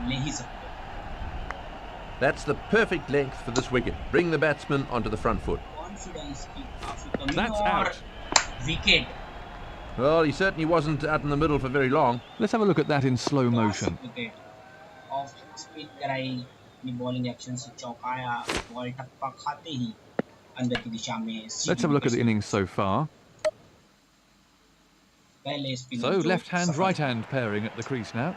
ले ही सकते हो। That's the perfect length for this wicket. Bring the batsman onto the front foot. Confidence की काफी कमी। That's और out. Wicket. Well, he certainly wasn't out in the middle for very long. Let's have a look at that in slow motion. Off spin कराई, अपनी bowling action से चौकाया, ball टप्पा खाते ही अंदर की दिशा में। Let's have a look at the innings so far. So left hand, right hand pairing at the crease now.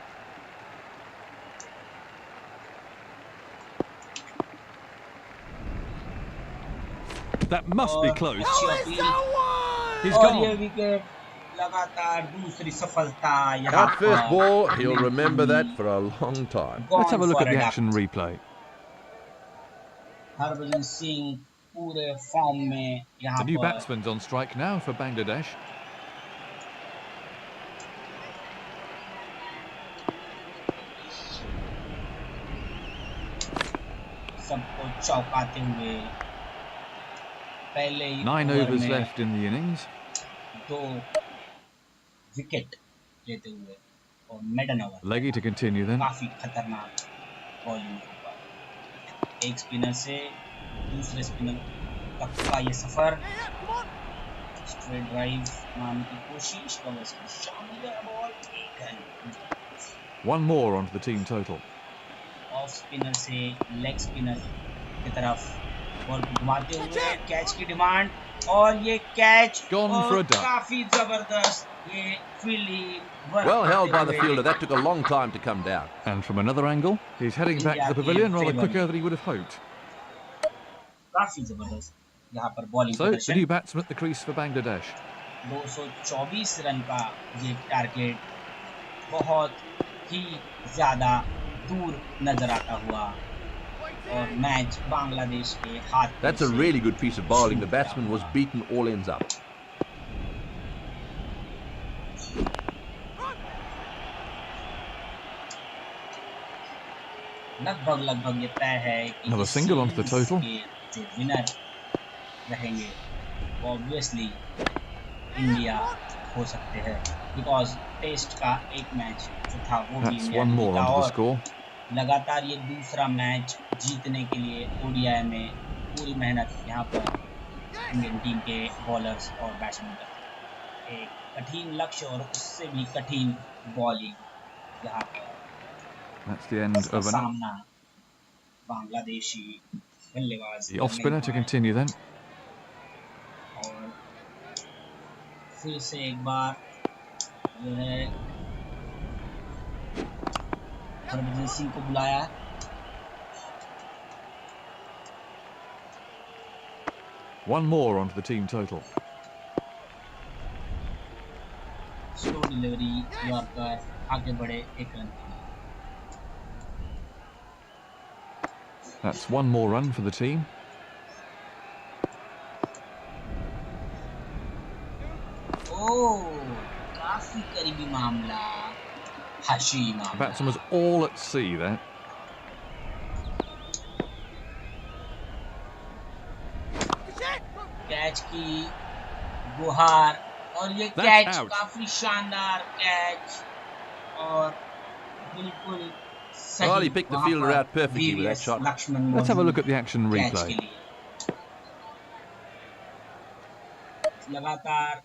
That must be close. He's gone. लगातार दूसरी सफलता यहाँ That first ball, he'll remember that for a long time. Let's have a look at the action replay. Harbhajan Singh पूरे form में यहाँ The new पर। batsman's on strike now for Bangladesh. सबको चौकाते हुए पहले ही 9 ओवर overs में left in the innings. 2 wicket लेते हुए और maiden over Leggy to continue then. काफी खतरनाक बॉलिंग के ऊपर। एक स्पिनर से दूसरे स्पिनर तक का ये सफर। स्ट्रेट ड्राइव मारने की कोशिश, शानदार ball. One more onto the team total. Off spinner से लेग स्पिनर की तरफ बॉल घुमाते हुए कैच की डिमांड और ये कैच काफी जबरदस्त। ये fielding well held by the fielder. That took a long time to come down. And from another angle, he's heading back to the pavilion rather quicker than he would have hoped. काफी जबरदस्त यहाँ पर bowling So, the प्रदर्शन new batsman at the crease for Bangladesh. 224 run का ये target बहुत ही ज़्यादा दूर नजर आता हुआ और मैच बांग्लादेश के हाथ में That's a से really good piece of bowling. The छूट गया batsman was हुआ। beaten all ends up. लगभग ये तय है कि Another इस single onto the series total. के जो विनर रहेंगे ऑब्वियसली इंडिया हो सकते हैं बिकॉज टेस्ट का एक मैच जो था वो भी That's इंडिया one ने more जीता onto the और score. लगातार ये दूसरा मैच जीतने के लिए ओडीआई में पूरी मेहनत यहाँ पर इंडियन टीम के बॉलर्स और बैट्समैन करते हैं। एक कठिन लक्ष्य और उससे भी कठिन बॉलिंग यहाँ पर That's the end इसका of an... सामना बांग्लादेशी बल्लेबाज The off spinner to continue then. और फिर से एक बार जो है हरभजन सिंह को बुलाया। One more onto the team total. Slow delivery yorker आगे बढ़े एक रन के लिए। That's one more run for the team. ओह काफी करीबी मामला हाशी The मामला। batsman was all at sea there. Catch की गुहार और ये That's कैच out. काफी शानदार कैच और बिल्कुल सही। Well, he picked the वहाँ fielder पर out perfectly with that VVS shot. Laxman Let's have a मौजूद look at the action catch replay. के लिए। लगातार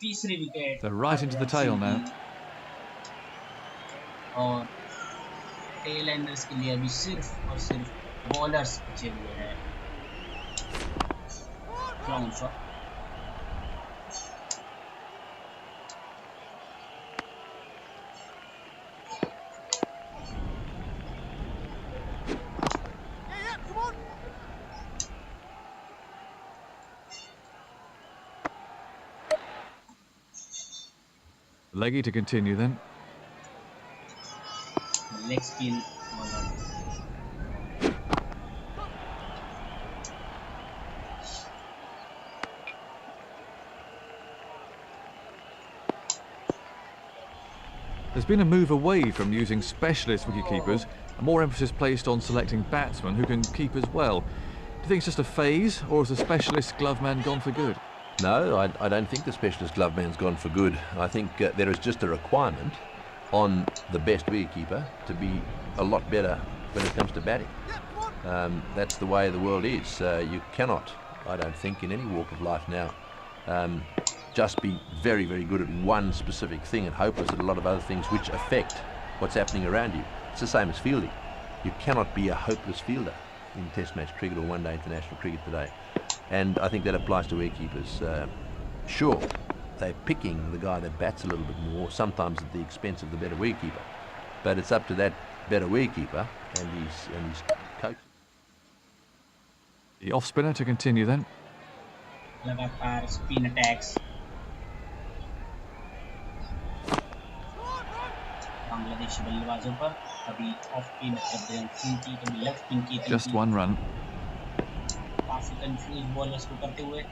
तीसरी wicket They're right into the tail now. और टेल एंडर्स के लिए अभी सिर्फ और सिर्फ बॉलर्स बचे हुए हैं। Clown shot Leggy to continue then. Leg spin bowler. There's been a move away from using specialist wicketkeepers and more emphasis placed on selecting batsmen who can keep as well. Do you think it's just a phase, or has the specialist glove man gone for good? No, I don't think the specialist glove man's gone for good. I think there is just a requirement on the best wicketkeeper to be a lot better when it comes to batting. That's the way the world is. You cannot, I don't think, in any walk of life now, just be very, very good at one specific thing and hopeless at a lot of other things which affect what's happening around you. It's the same as fielding. You cannot be a hopeless fielder in Test match cricket or one-day international cricket today. And I think that applies to wicketkeepers. Sure, they're picking the guy that bats a little bit more, sometimes at the expense of the better wicketkeeper. But it's up to that better wicketkeeper and his coach. The off spinner to continue then. लगातार spin attacks. Bangladeshi बल्लेबाजों पर कभी off spin Harbhajan Singh की कभी leg spin की Just one run. काफी confuse bowlers को करते हुए।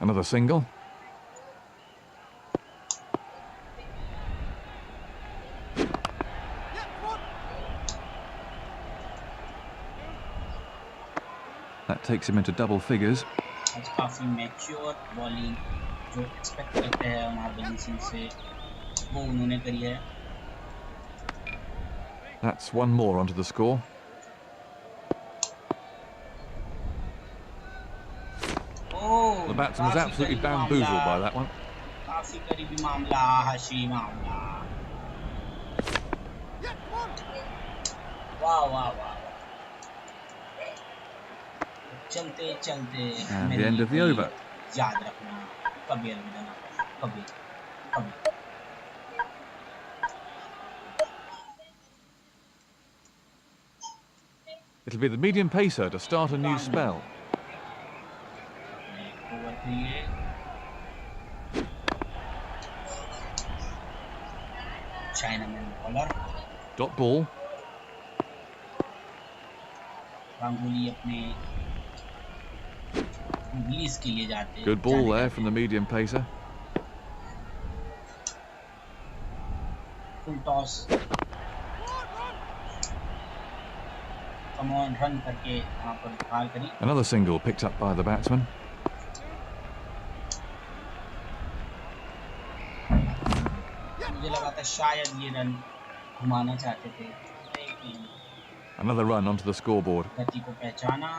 Another single. That takes him into double figures. आज काफी मैच्योर बॉलिंग जो एक्सपेक्ट करते हैं हम हरभजन सिंह से वो उन्होंने करी है। That's one more onto the score. The batsman was absolutely bamboozled by that one. काफी करीबी मामला हाशी मामला। वाह वाह वाह। चलते चलते And the end of the over. याद रखना कभी अलविदा ना कभी कभी। It'll be the medium pacer to start a new spell. Over के लिए chinaman bowler Dot ball. Ganguly अपने रिलीज के लिए जाते हैं. Good ball there from the medium pacer. Full toss. Come on run करके वहां पर बाहर करी. Another single picked up by the batsman. मुझे लगा था शायद ये रन घुमाना चाहते थे. Another run onto the scoreboard. गति को पहचाना.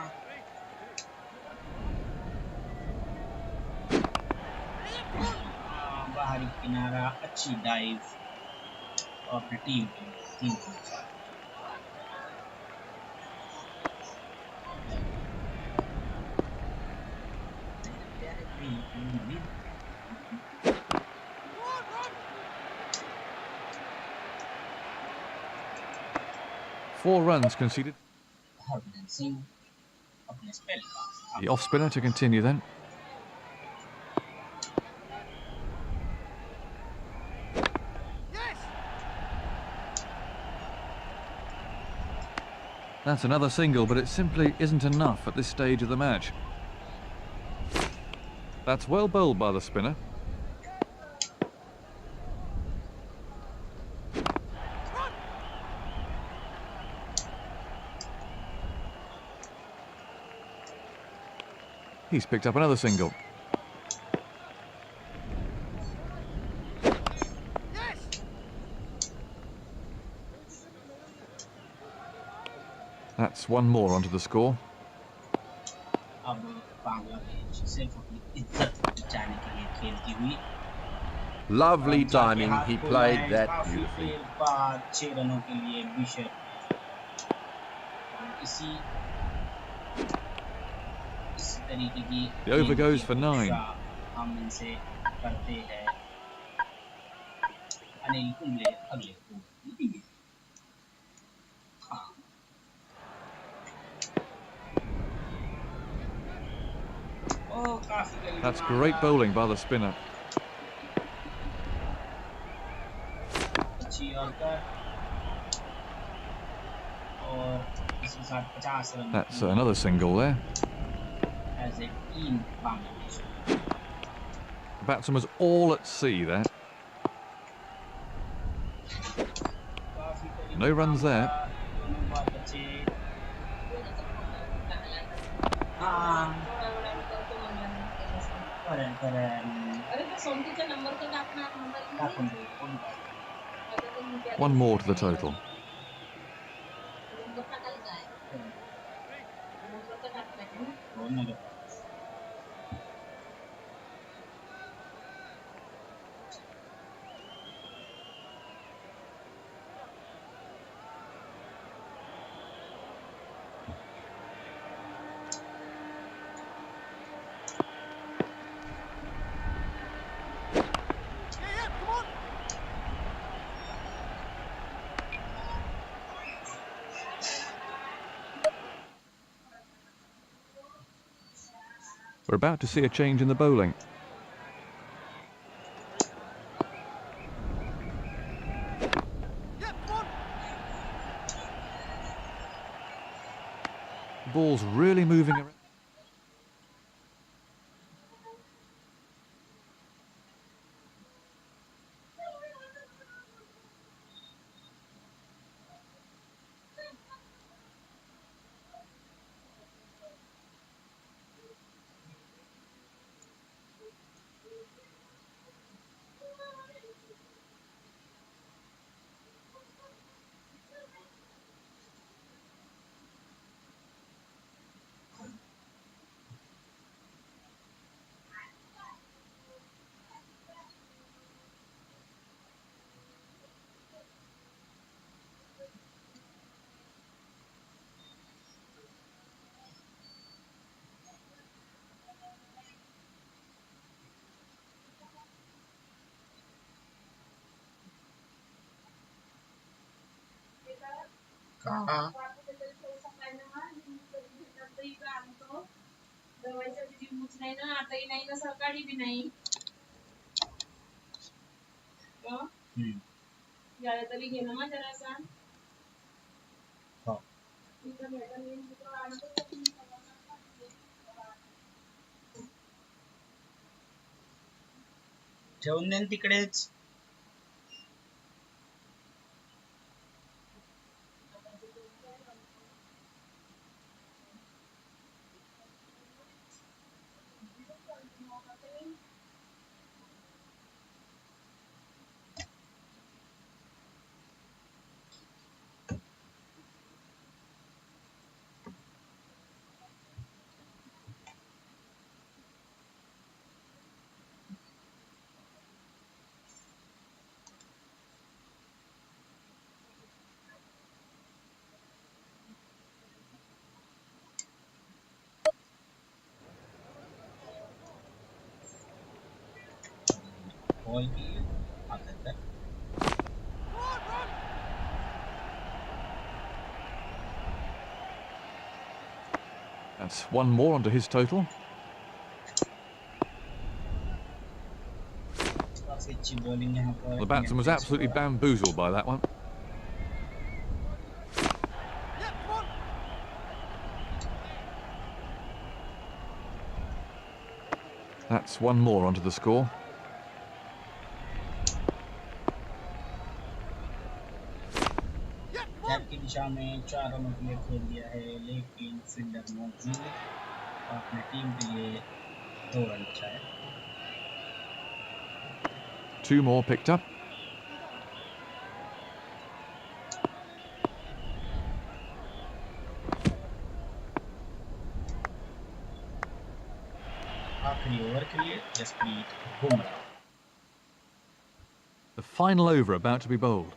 बाहरी किनारा. अच्छी डाइव और अपनी टीम को Four runs conceded. Harbhajan Singh अपने स्पेल का. The off spinner to continue then. That's another single, but it simply isn't enough at this stage of the match. That's well bowled by the spinner. He's picked up another single. That's one more onto the score. अब बांग्लादेश सिर्फ अपनी इज्जत बचाने के लिए खेलती हुई. Lovely timing, he played that beautifully. बाद 6 रनों के लिए बिशप. इसी तरीके की The over goes for 9. हम इनसे करते हैं. अनिल कुंबले अगले को जीतेंगे. That's great bowling by the spinner. That's another single there. The batsman was all at sea there. No runs there. One more to the total. We're about to see a change in the bowling. The ball's really moving around. हम्म. हो. ठेवून then तिकडेच. Ball की आता है. That's one more onto his total. काफी अच्छी bowling यहाँ पर. The batsman was absolutely bamboozled by that one. That's one more onto the score. Cap की दिशा में 4 रनों के लिए खेल दिया है, लेकिन फील्डर मौजूद और अपनी टीम के लिए 2 रन बचाए. 2 more picked up. आखिरी ओवर के लिए Jasprit Bumrah. The final over about to be bowled.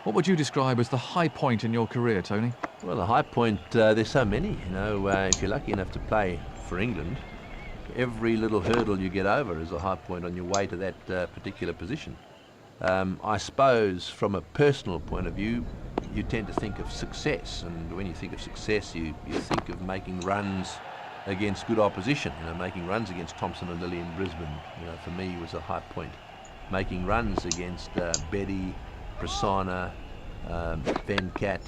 What would you describe as the high point in your career, Tony? Well, the high point, there's so many. You know, if you're lucky enough to play for England, every little hurdle you get over is a high point on your way to that particular position. I suppose from a personal point of view, you tend to think of success, and when you think of success, you think of making runs against good opposition. You know, making runs against Thompson and Lilly in Brisbane, you know, for me was a high point. Making runs against Bedi, Prasanna, Venkat,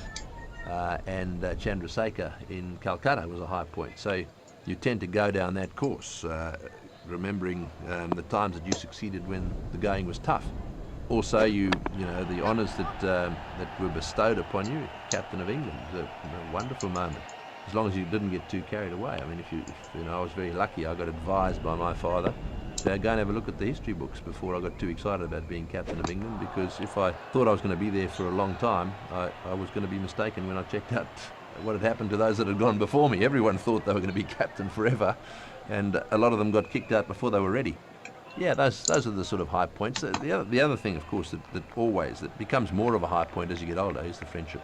and Chandrasekhar in Calcutta was a high point. So you tend to go down that course, remembering the times that you succeeded when the going was tough. Also, you know, the honours that were bestowed upon you, Captain of England, a wonderful moment. As long as you didn't get too carried away. I mean, if you know, I was very lucky. I got advised by my father to go and have a look at the history books before I got too excited about being Captain of England, because if I thought I was going to be there for a long time, I was going to be mistaken when I checked out what had happened to those that had gone before me. Everyone thought they were going to be captain forever, and a lot of them got kicked out before they were ready. Yeah, those are the sort of high points. The other thing, of course, that becomes more of a high point as you get older is the friendship.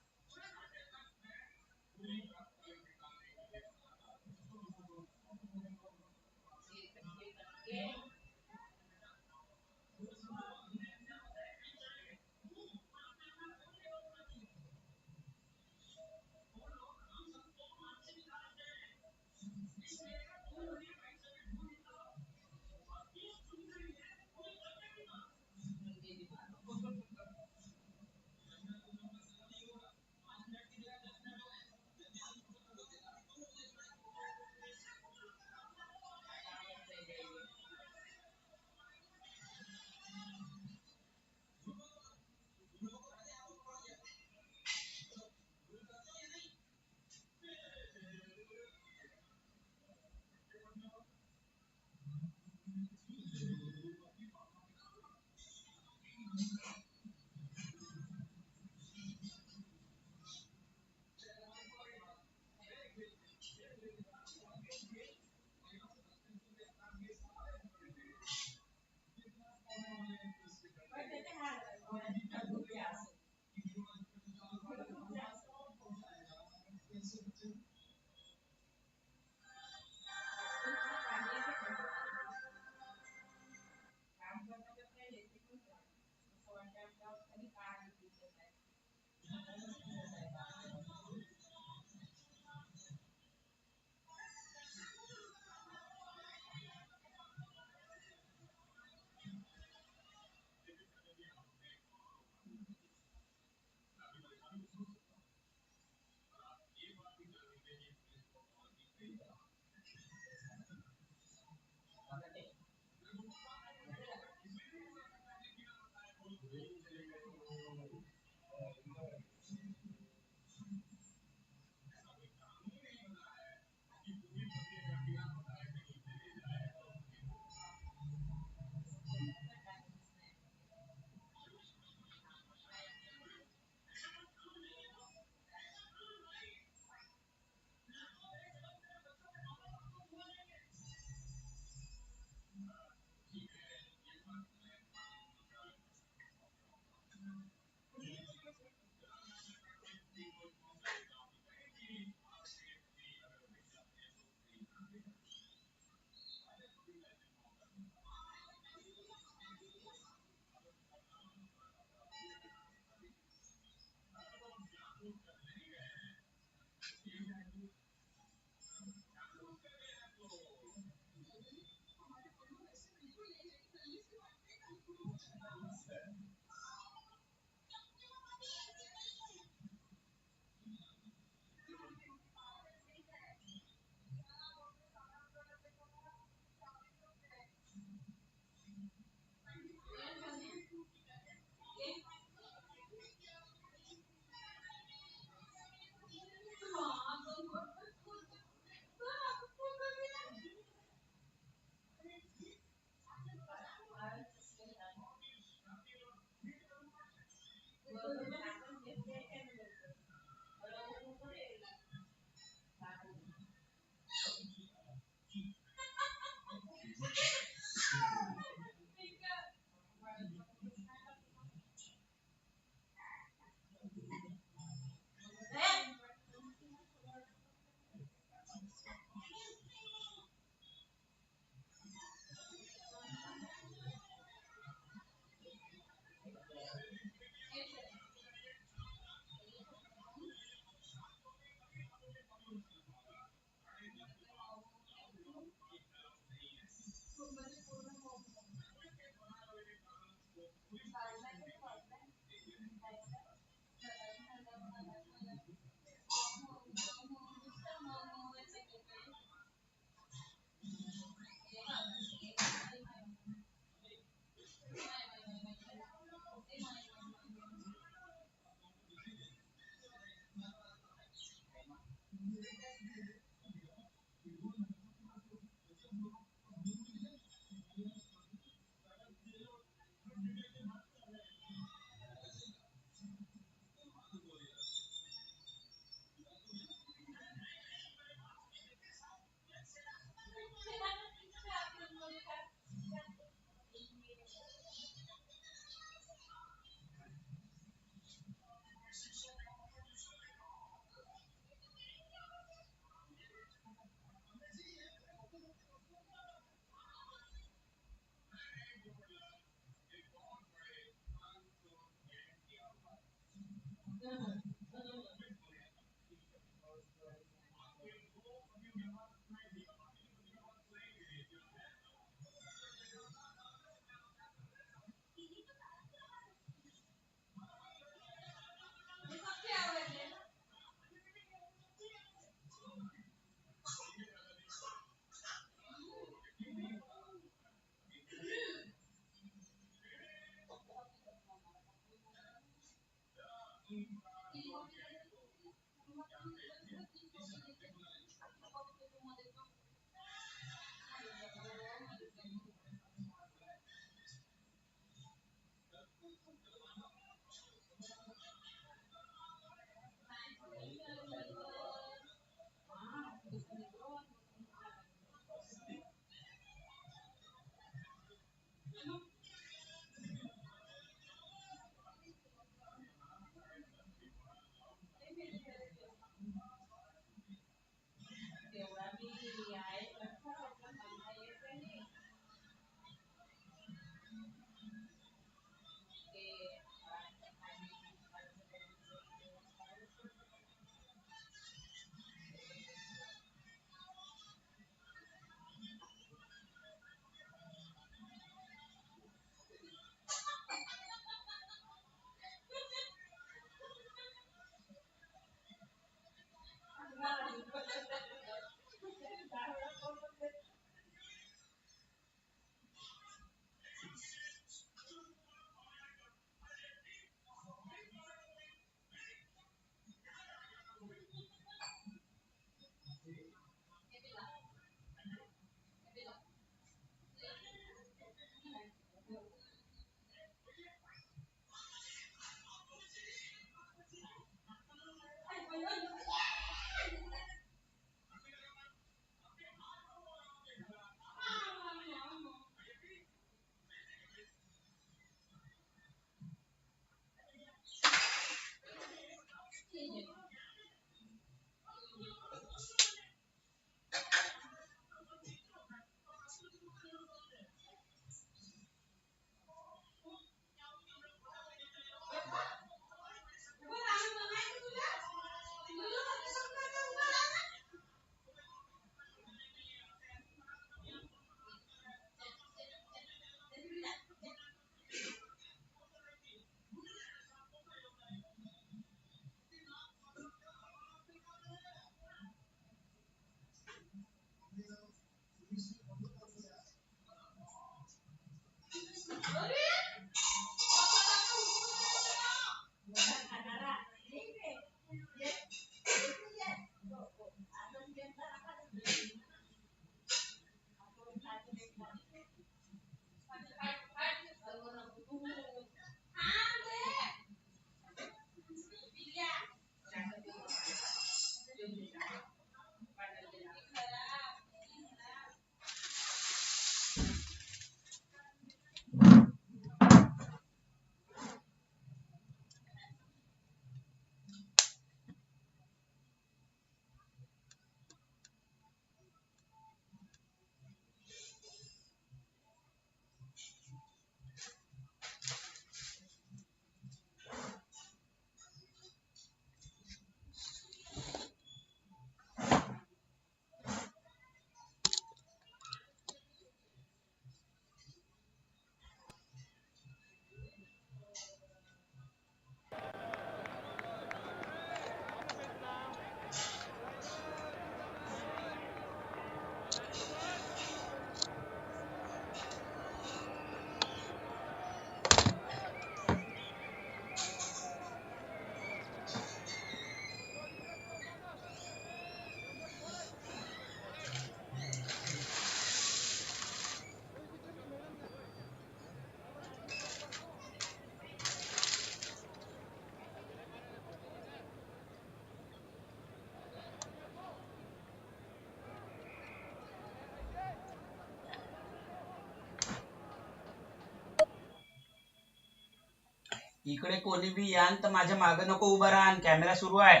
इकडे कोणी B यान तर माझ्या मागे नको उभा राहा, camera सुरू आहे.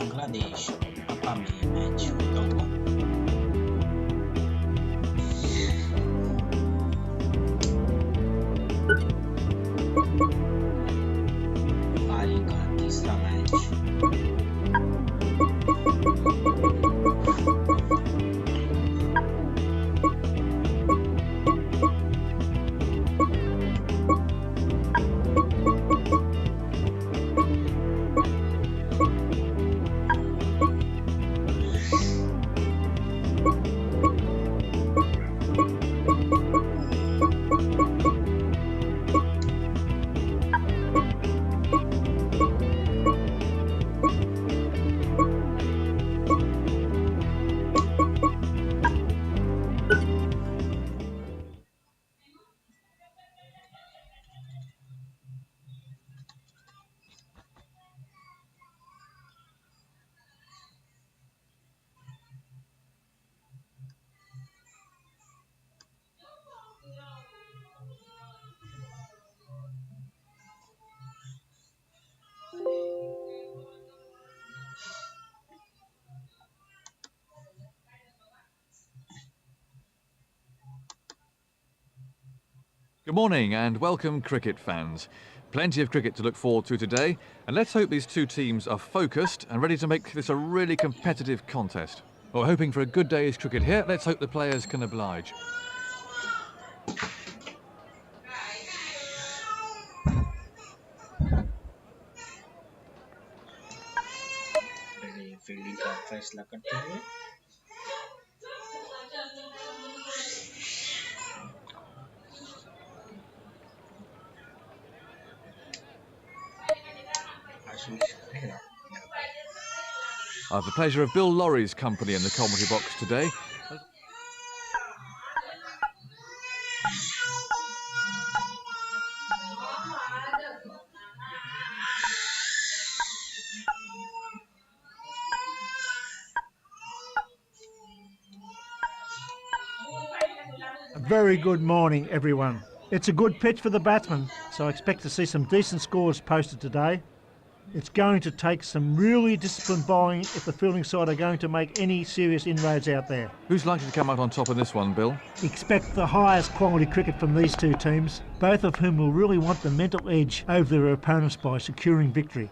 बांग्लादेश आपका में मैच होता हुआ पारी का तीसरा match. Good morning and welcome, cricket fans. Plenty of cricket to look forward to today, and let's hope these two teams are focused and ready to make this a really competitive contest. Well, hoping for a good day's cricket here, let's hope the players can oblige. Fielding का फैसला करते हुए I have the pleasure of Bill Lawry's company in the commentary box today. A very good morning, everyone. It's a good pitch for the batsmen, so I expect to see some decent scores posted today. It's going to take some really disciplined bowling if the fielding side are going to make any serious inroads out there. Who's likely to come out on top in this one, Bill? Expect the highest quality cricket from these two teams, both of whom will really want the mental edge over their opponents by securing victory.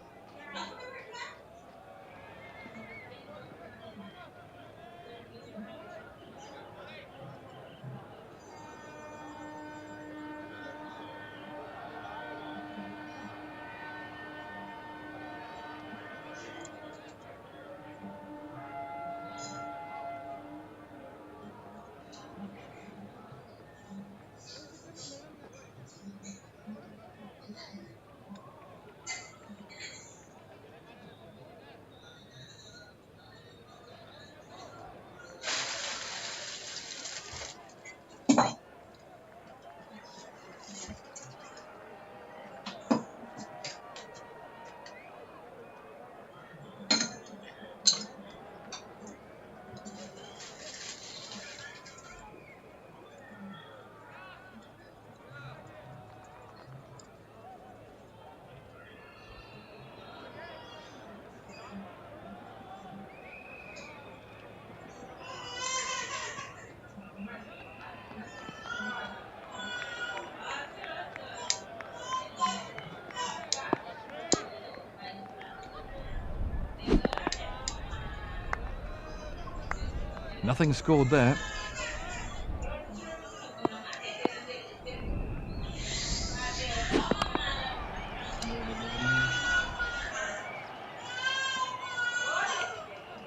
Nothing scored there.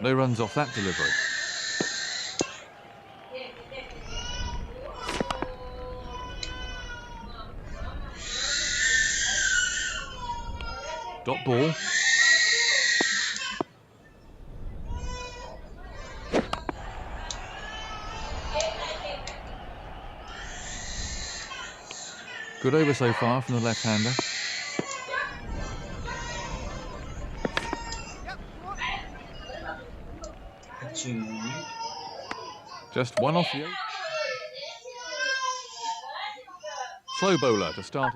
No runs off that delivery. Dot ball. Good over so far from the left-hander. Just one off the... Slow bowler to start.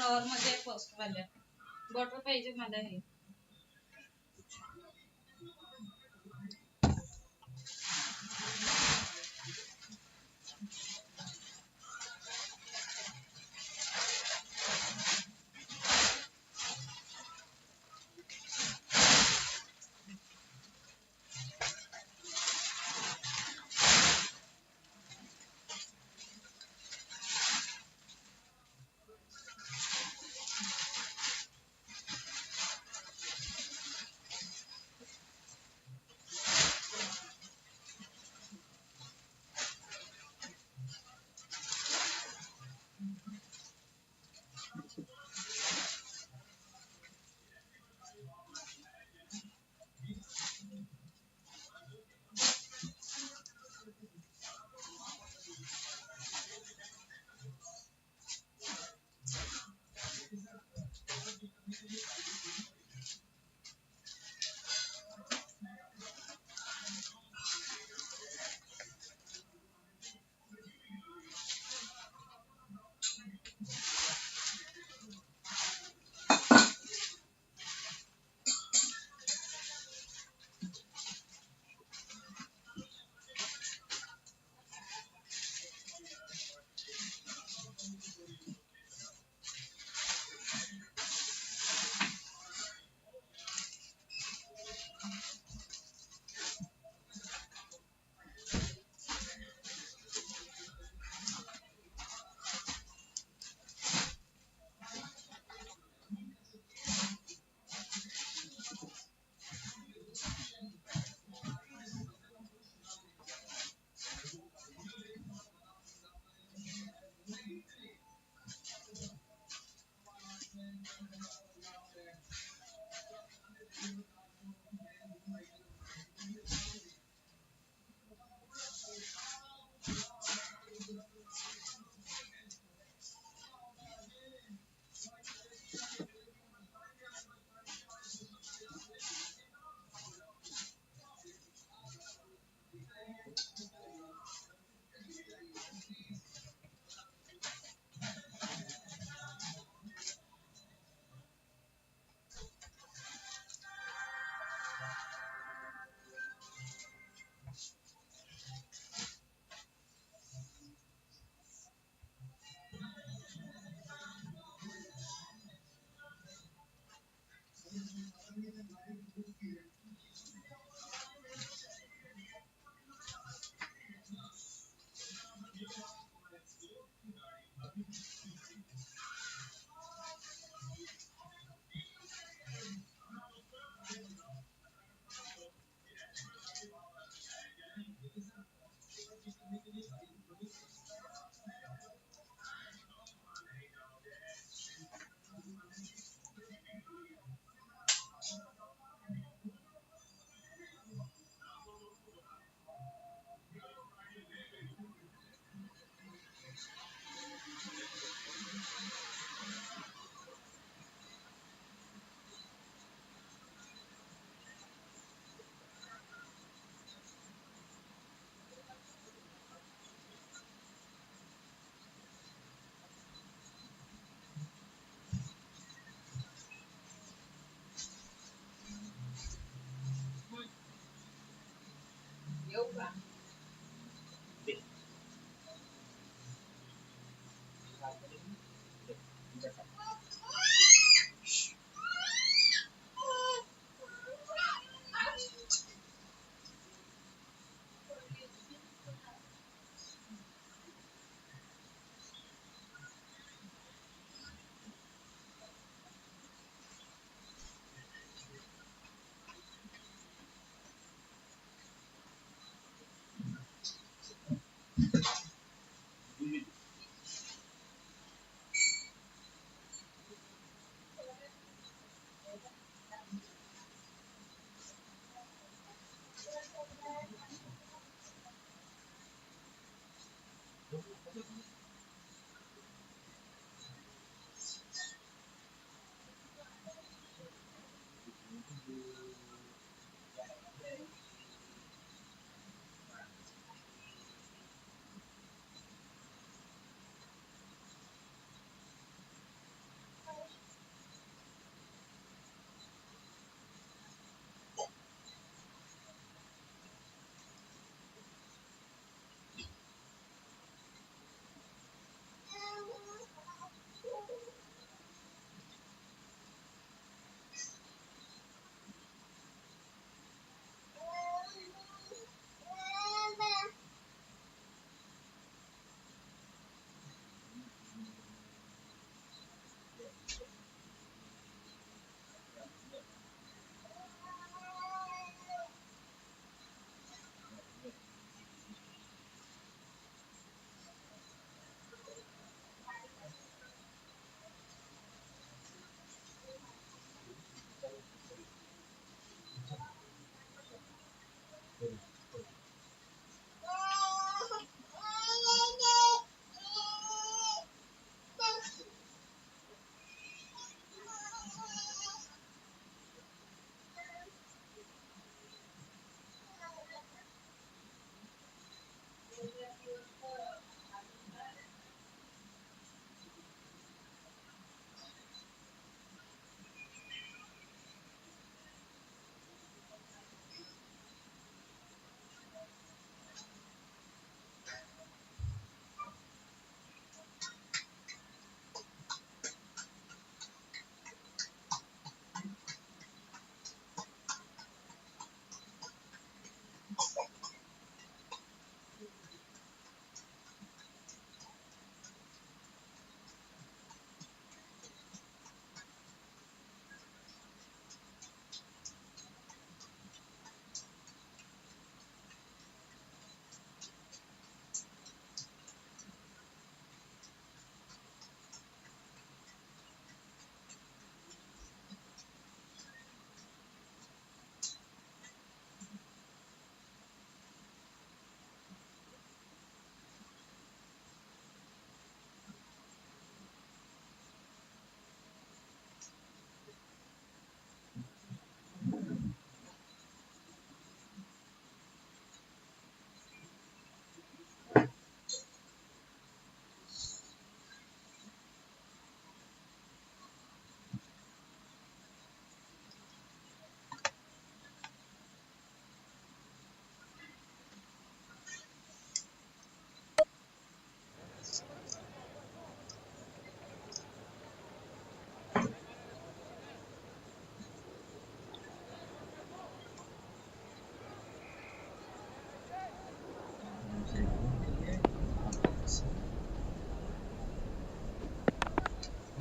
Drawer मध्ये first वाल्या bottle पाहिजे मला हे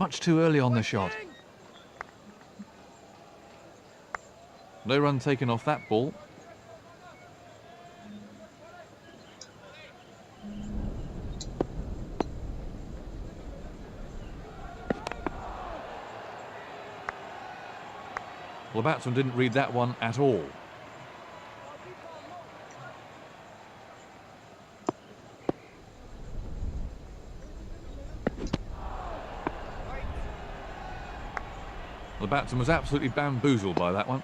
Much too early on the shot. No run taken off that ball. Well, the batsman didn't read that one at all. The batsman was absolutely bamboozled by that one.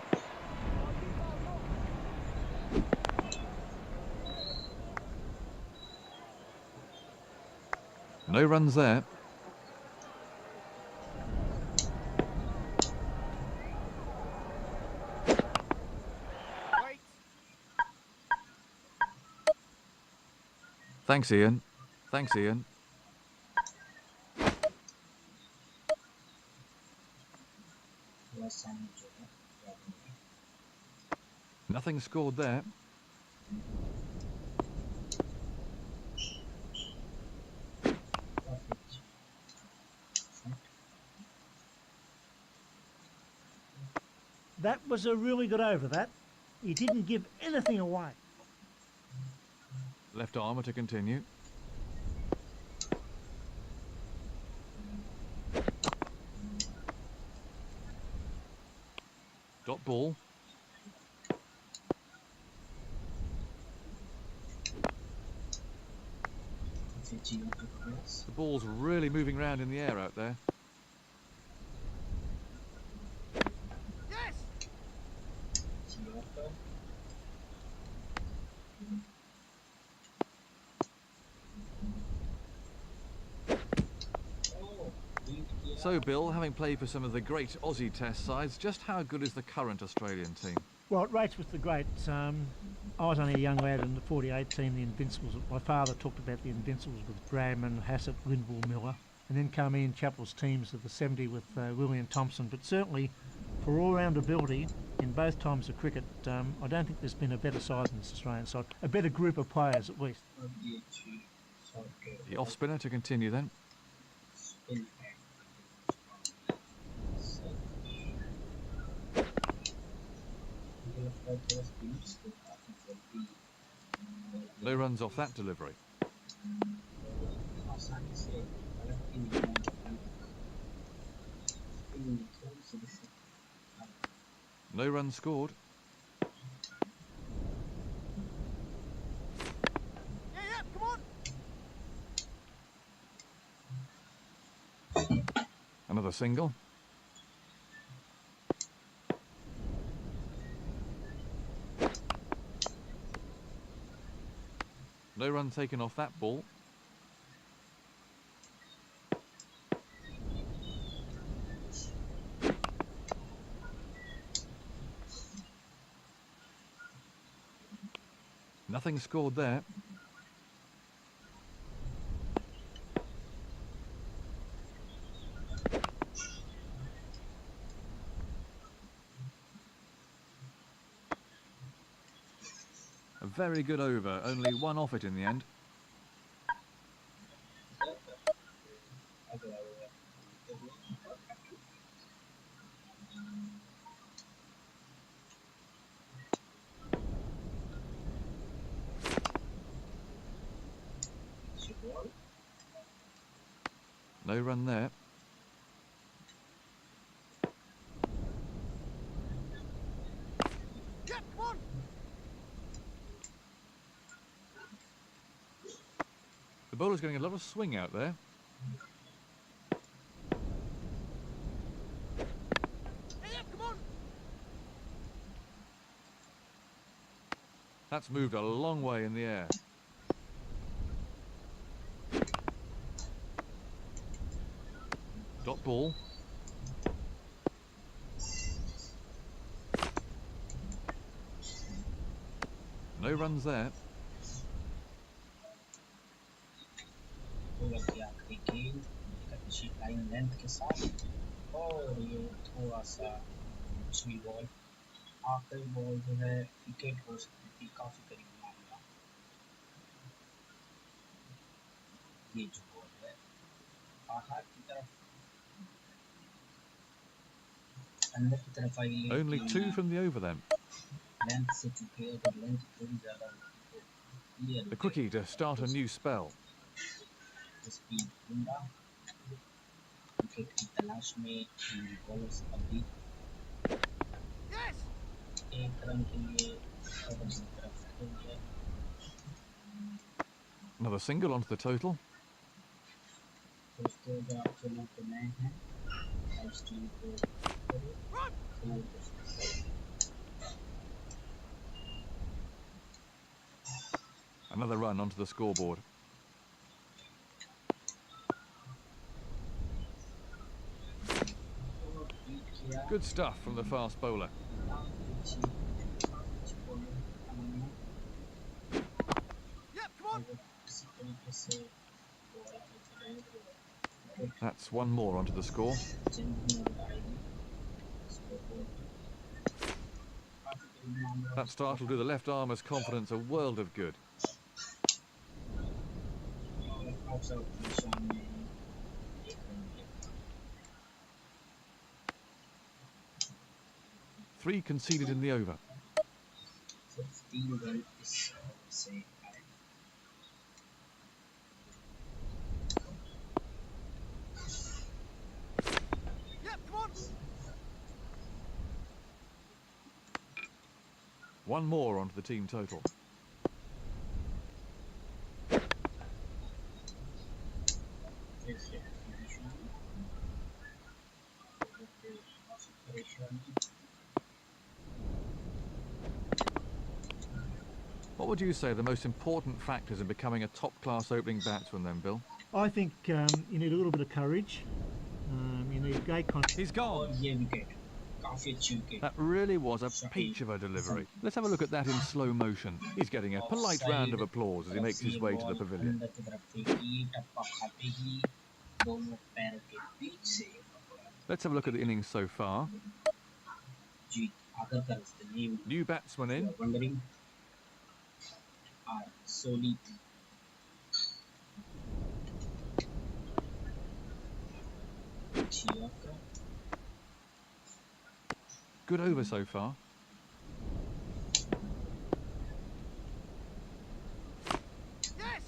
No runs there. Thanks, Ian. Thanks, Ian. Nothing scored there. That was a really good over, that. He didn't give anything away. Left armour to continue. Dot ball. The ball's really moving around in the air out there. Yes! So, Bill, having played for some of the great Aussie Test sides, just how good is the current Australian team? Well, it rates with the greats. I was only a young lad in the 48 team, the Invincibles. My father talked about the Invincibles with Bradman, Hassett, Linville, Miller, and then come Ian Chappell's teams of the 70 with William Thompson. But certainly, for all-round ability in both times of cricket, I don't think there's been a better side than this Australian side. A better group of players, at least. The off-spinner to continue then. No runs off that delivery. No runs scored. Yeah, come on! Another single. No run taken off that ball. Nothing scored there. A very good over, only one off it in the end. No run there. Yeah, come on! The bowler's getting a lot of swing out there. Yeah, come on! That's moved a long way in the air. Dot ball. No runs there. आखिरी ball जो है wicket हो सकती थी काफी करीब मामला ये जो बॉल है बाहर की तरफ अंदर की तरफ आई Only two from the over then. Length से चुके अगर लेंथ थोड़ी ज्यादा होती तो The quickie to start a new spell. Speed बुंदा विकेट की तलाश में बॉलर्स अभी एक रन के लिए ओवर की तरफ है Another single onto the total. दोस्तों जो आप चैनल पे नए हैं इस टीम को Another run onto the scoreboard. Good stuff from the fast bowler. Yeah, come on! That's one more onto the score. That start will do the left armer's confidence a world of good. Three conceded in the over. One more onto the team total. What would you say are the most important factors in becoming a top-class opening batsman then, Bill? I think you need a little bit of courage. You need great confidence. He's gone. That really was a peach of a delivery. Let's have a look at that in slow motion. He's getting a polite round of applause as he makes his way to the pavilion. Let's have a look at the innings so far. New batsman in. Good over so far. Yes!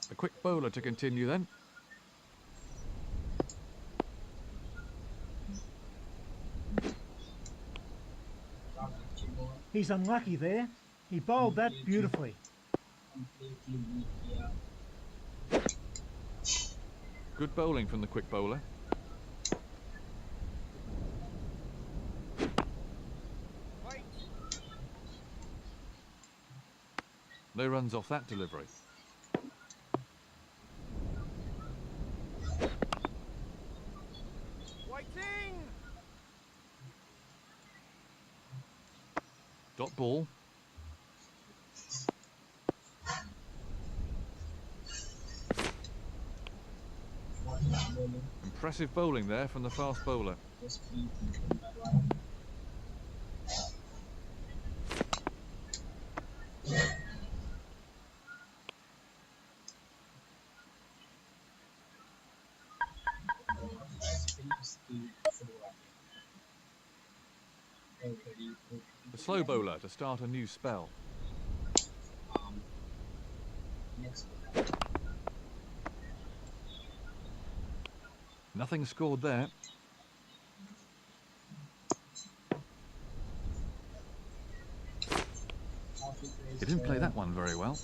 A quick bowler to continue then. He's unlucky there. He bowled that beautifully. Good bowling from the quick bowler. Wait. No runs off that delivery. Waiting! Dot ball. Impressive bowling there from the fast bowler. The slow bowler to start a new spell. Nothing scored there. He didn't play that one very well.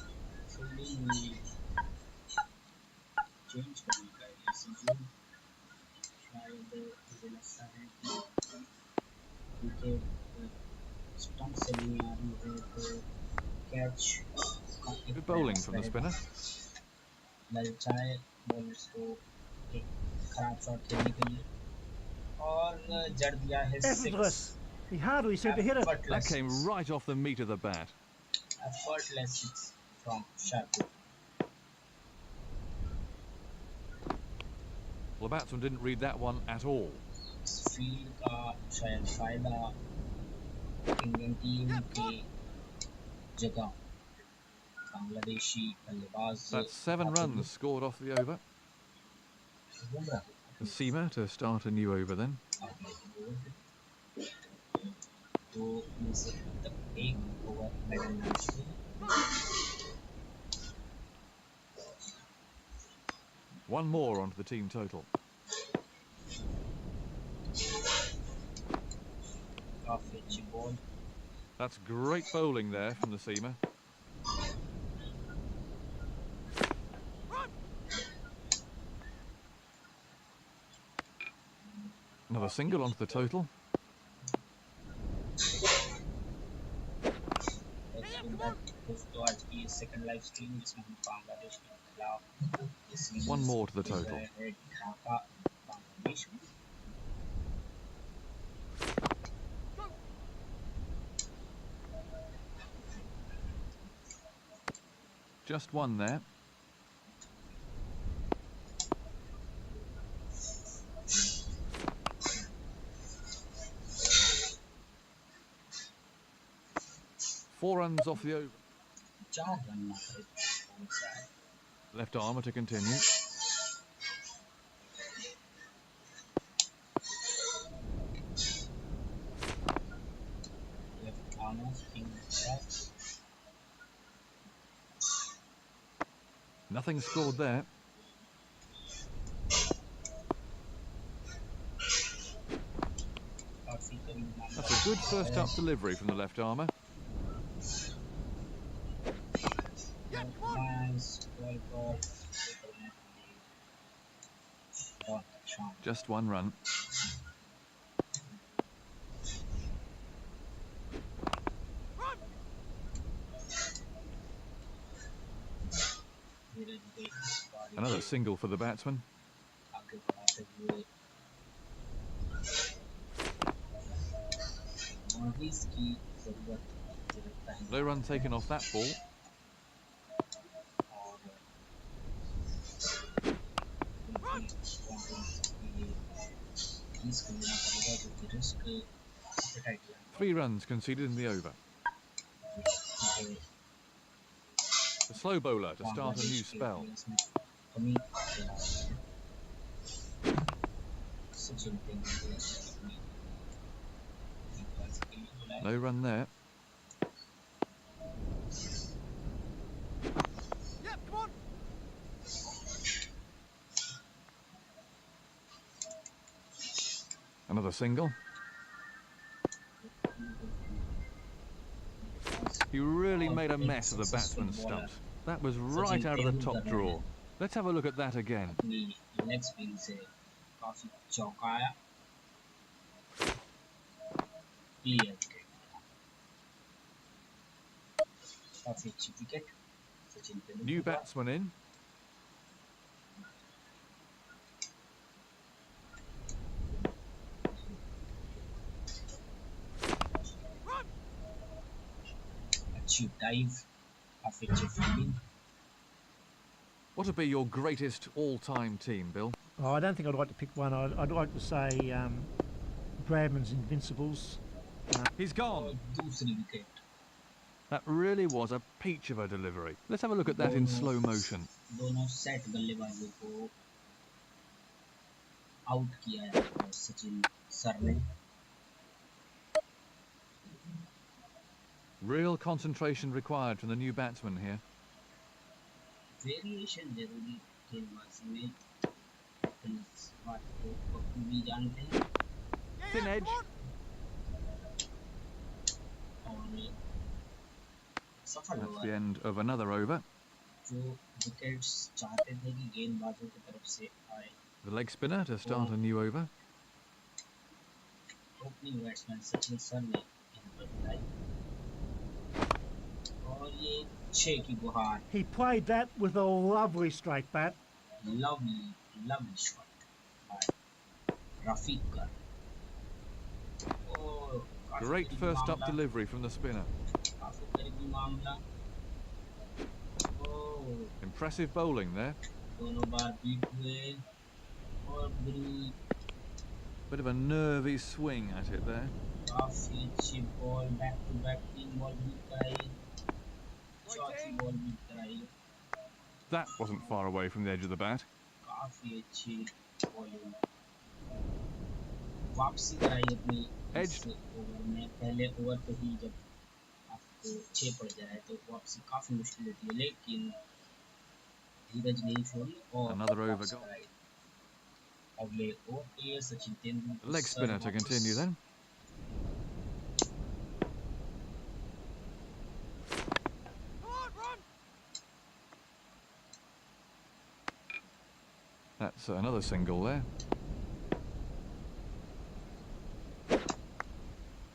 Good bowling from the spinner. Effortless. He hardly seemed to hit it. That came right off the meat of the bat. Effortless from Sharpur. Well, the batsman didn't read that one at all. Field का शायद फायदा Indian team के जगह बांग्लादेशी बल्लेबाज. That's 7 runs scored off the over. The seamer to start a new over then. दो में से तक एक over middle match. One more onto the team total. That's great bowling there from the seamer. Another single onto the total. One more to the total. Just one there. Four runs off the over. 4 run मात्र कौन सा है Left armour to continue. Left arm spin shot Nothing scored there. काफी करीब मामला That's a good first up delivery from the left armour. Yeah, come on. Nice ball पर बहुत अच्छा Just one run. Run. धीरे धीरे इस बारी Another single for the batsman. आगे बढ़ाते हुए बाउंड्रीज की जरूरत मुझे लगता है No run taken off that ball. और बाउंड्रीज के लिए रिस्क लेना पड़ेगा जो कि risk appetite 3 runs conceded in the over. है The slow bowler to start a new spell. कमी आ रहा है Sachin Tendulkar No run there. Yeah, come on. Another single. He really made a mess of the batsman's stumps. That was right out of the top drawer. Let's have a look at that again. अपनी leg spin से काफी चौंकाया clear wicket काफी अच्छी wicket Sachin New Tendulkar batsman in. Run. अच्छी dive काफी अच्छी fielding What would be your greatest all-time team, Bill? Oh, I don't think I'd like to pick one. I'd like to say Bradman's Invincibles. He's और gone. दूसरी wicket That really was a peach of a delivery. Let's have a look at that in slow motion. दोनों set बल्लेबाजों को out किया है Sachin sir ने Real concentration required from the new batsman here. Variation जरूरी गेंदबाजी में इस बात को बखूबी जानते हैं Yeah, Thin yeah, edge. come on. और सफल That's हुआ the है end of another over. जो विकेट्स चाहते थे कि गेंदबाजों की तरफ से आए The leg spinner to start a new over. Opening batsman Sachin sir ने इन पर बताई और ये 6 की गुहार He played that with a lovely straight bat. Lovely shot bye Rafiq कर ओ काफी Great करीबी first up मामला, delivery from the spinner. काफी करीबी मामला ओ Impressive bowling there. दोनों बार बीट हुए और बड़ी Bit of a nervy swing at it there. काफी अच्छी ball back to back 3 ball beat कराई चौथी बॉल बीट कराई That wasn't far away from the edge of the bat. काफी अच्छी बॉलिंग वापसी कराई अपनी Edged. ओवर में पहले ओवर पे ही जब आपको 6 पड़ जाए तो वापसी काफी मुश्किल होती है लेकिन धीरज नहीं छोड़ी और Another over वापस goal. कराई अगले ओवर के लिए Sachin Tendulkar Leg spinner to continue then. Come on, run. That's another single there.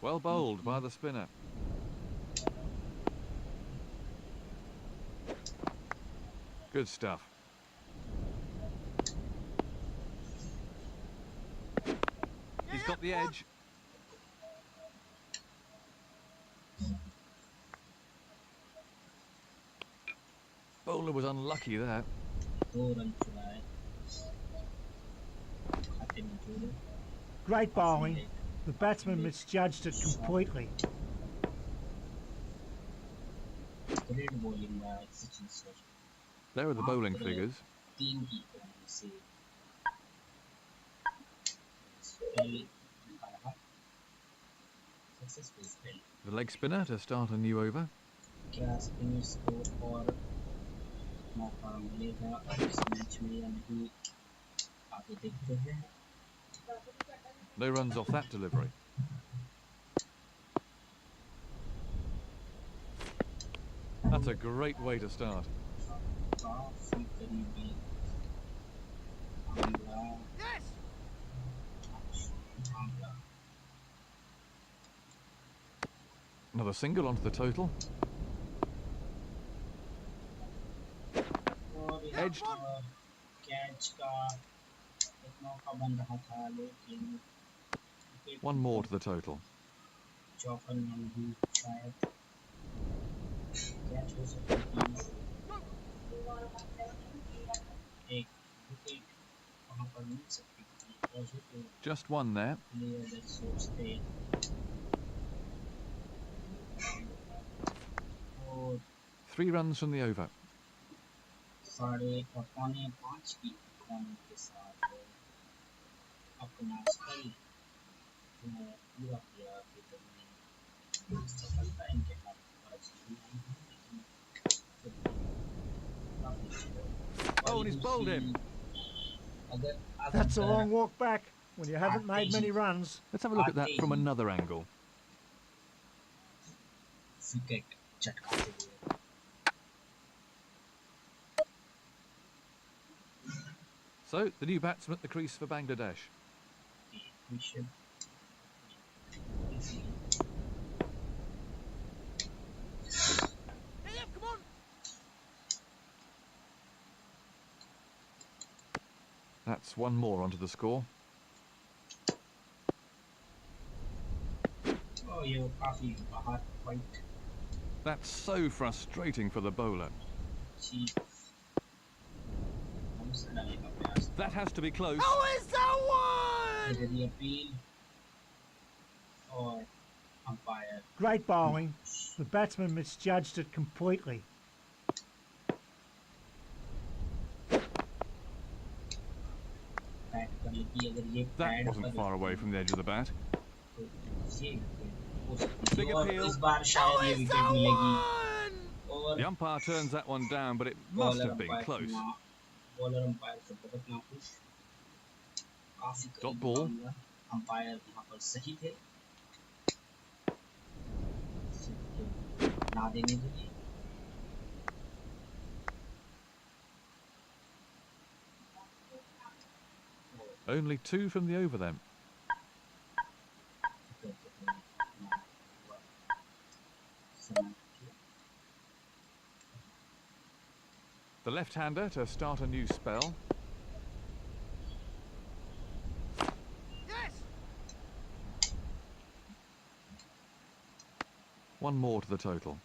Well bowled by the spinner. Good stuff. He's got the edge. Bowled bowler was unlucky there. 2 run चुराए खाते में जोड़े Great bowling. The batsman misjudged it completely. Great bowling bye Sachin sir There are the bowling figures. 3 की कमाई से पहले निकाला successful spell The leg spinner to start a new over. क्या स्पिनर्स को और मौका मिलेगा इस मैच में या नहीं आगे देखते हैं No runs off that delivery. That's a great way to start. काफी करीबी हमला Yes! हमला Another single onto the total. और Edged. कैच का एक मौका बन रहा था लेकिन One more to the total. चौकन में नहीं शायद कैच हो सकती थी एक विकेट वहाँ पर मिल सकती थी positive Just one there. Player सोचते और 3 runs from the over. 4.5 की रन के साथ अपना स्पेल पूरा किया कि तुमने सफलता इनके हाथ Oh, and he's bowled him. That's a long walk back when you haven't made many runs. Let's have a look at that from another angle. Wicket चटकाते हुए So, the new batsman at the crease for Bangladesh. we should Hey, up, come on! That's one more onto the score. oh ये काफी बाहर fight That's so frustrating for the bowler. अच्छी हम सड़ाने का प्रयास That has to be close. How is that one? मेरी appeal और umpire Great bowling. The batsman misjudged it completely. Bat कर लेगी अगर ये That पैड wasn't पर far away from the edge of the bat. तो ये हो सकती Big है और appeal. इस बार शायद ये विकेट मिलेगी और The umpire turns that one down, but it must have been close. Bowler umpire से बहुत नाखुश काफी Dot करीब ball. मामला अंपायर यहाँ पर सही थे ना देने के लिए Only 2 from the over then. The left-hander to start a new spell. Yes! One more to the total.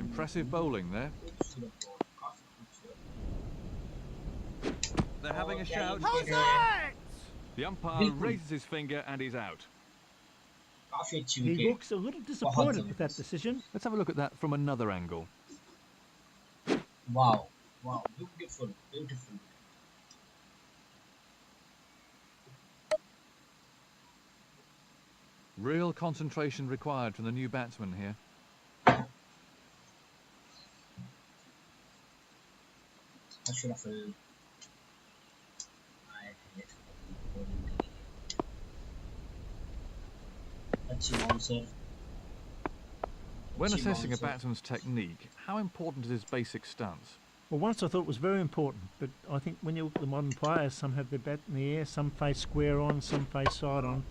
Impressive bowling there. They're having a shout. How's that? The umpire raises his finger and he's out. काफी अच्छी He wicket looks a little disappointed with that decision. Let's have a look at that from another angle. Wow wow beautiful beautiful Real concentration required from the new batsman here. अशरफुल अच्छी bouncer When assessing a batsman's technique, how important is his basic stance? Well, once I thought it was very important, but I think when you look at the modern players, some have their bat in the air, some face square on, some face side on.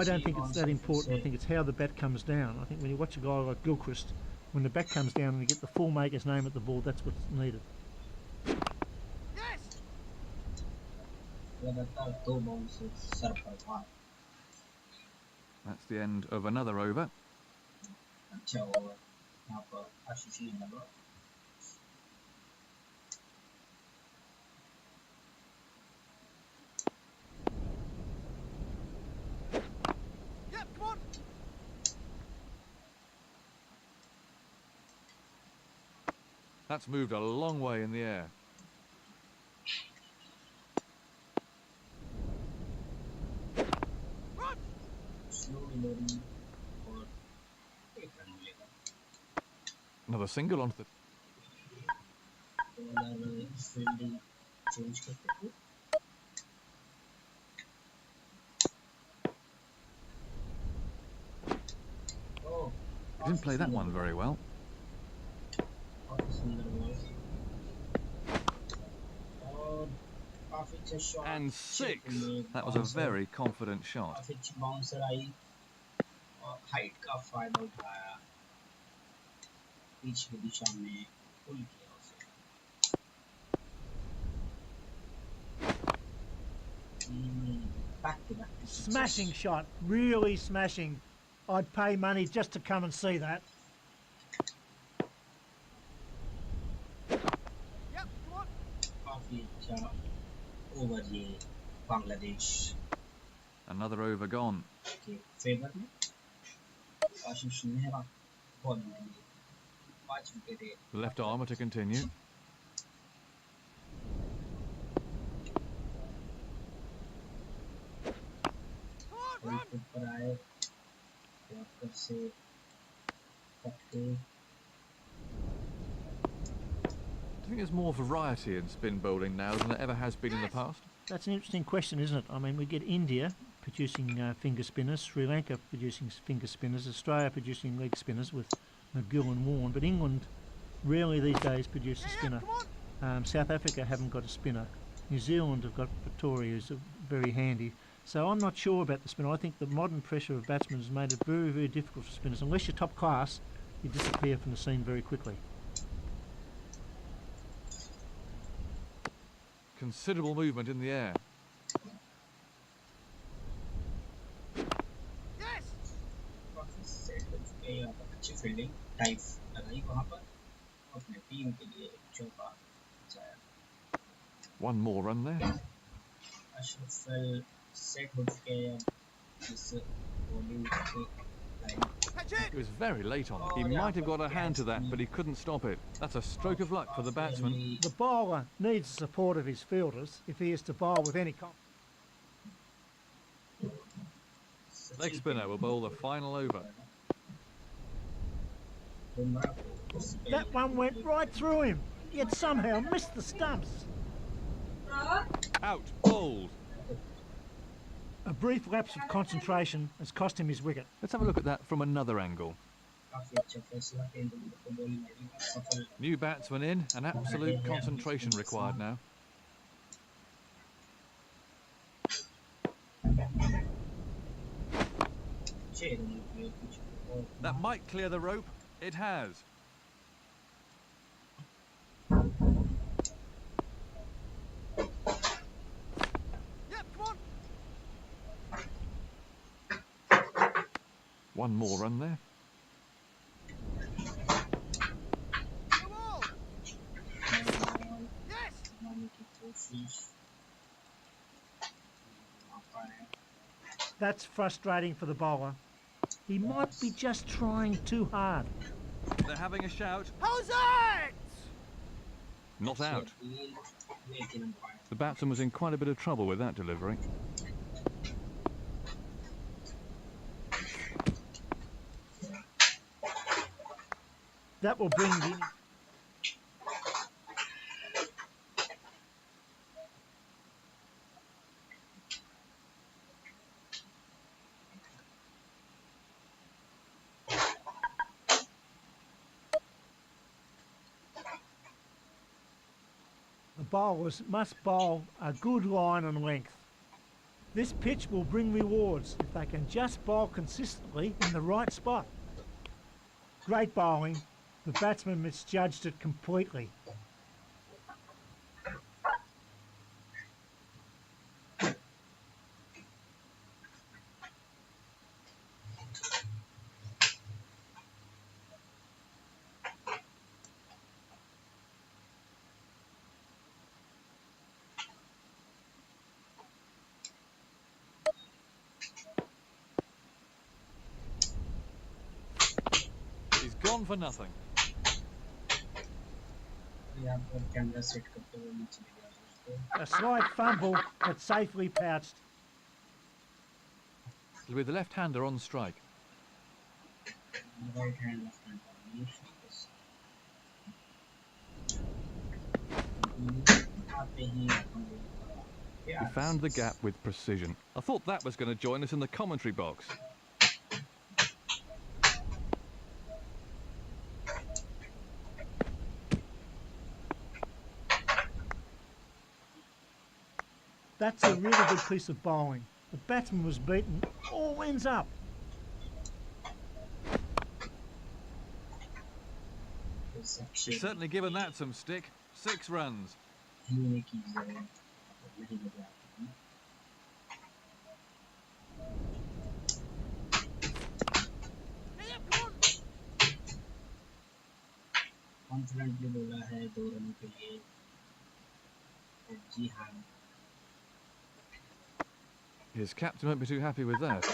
I don't think it's that important. I think it's how the bat comes down. I think when you watch a guy like Gilchrist, when the bat comes down and you get the full maker's name at the ball, that's what's needed. Yes! लगातार 2 bouncers sir पर भार That's the end of another over. अच्छा over यहाँ पर आशीष ने लगा Yep, come on. That's moved a long way in the air. Run. slowly loading और एक रन मिलेगा Another single onto the... bowler fielding change करते हुए ओह He didn't play that one very well. काफी सुंदर बॉल और काफी अच्छा shot And 6. That was a very confident shot. काफी अच्छी बाउंसर आई और हाइट का फायदा उठाया पिच की दिशा में पुल किया उसे back to back Smashing shot, really smashing. I'd pay money just to come and see that. Yep, come on. काफी अच्छा ओवर ये बांग्लादेश Another over gone. के फेवर में आशीष नेहरा बॉलिंग के लिए 5 wicket The left armour to continue. Come on, run. पर आए yorker से पटके Do you think there's more variety in spin bowling now than there ever has been in the past? That's an interesting question, isn't it? I mean, we get India producing finger spinners, Sri Lanka producing finger spinners, Australia producing leg spinners with McGill and Warren, but England rarely these days produce a Yeah, spinner. come on. South Africa haven't got a spinner. New Zealand have got Pretoria, who's very handy. So I'm not sure about the spinner. I think the modern pressure of batsmen has made it very, very difficult for spinners. Unless you're top class, you disappear from the scene very quickly. Considerable movement in the air. Yes. काफी set हो चुके हैं यहाँ पर अच्छी fielding type लगाई वहाँ पर अपने टीम के लिए एक चौका बचाया One more run there. Ashraf set हो चुके हैं अब इस बॉलिंग के line Catch He it. was very late on it. He might have got a hand to that, but he couldn't stop it. That's a stroke of luck for the batsman. The bowler needs the support of his fielders if he is to bowl with any confidence. Leg spinner will bowl the final over. That one went right through him, yet somehow missed the stumps. Out, bowled. A brief lapse of concentration has cost him his wicket. Let's have a look at that from another angle. काफी अच्छा फैसला तेंदुलकर को bowling line का सफल New batsman in, and absolute concentration required now. That might clear the rope. It has. Yep, come on. One more run there. Come on. Yes. That's frustrating for the bowler. He might be just trying too hard. They're having a shout. How's that? Not out. The batsman was in quite a bit of trouble with that delivery. That will bring the... The bowlers must bowl a good line and length. This pitch will bring rewards if they can just bowl consistently in the right spot. Great bowling. The batsman misjudged it completely. gone for nothing. यहाँ पर camera set करते हुए नीचे ले गया उसको A slight fumble, but safely pouched. It'll be the left-hander on strike. Right hand left hand combination आते ही हम लोग He found the gap with precision. I thought that was going to join us in the commentary box. That's a really good piece of bowling. The batsman was beaten, all ends up. He's certainly given that some stick. 6 runs. हिलने की जरूरत नहीं लग रहा है confidently बोला है 2 रनों के लिए जी हाँ His captain won't be too happy with that.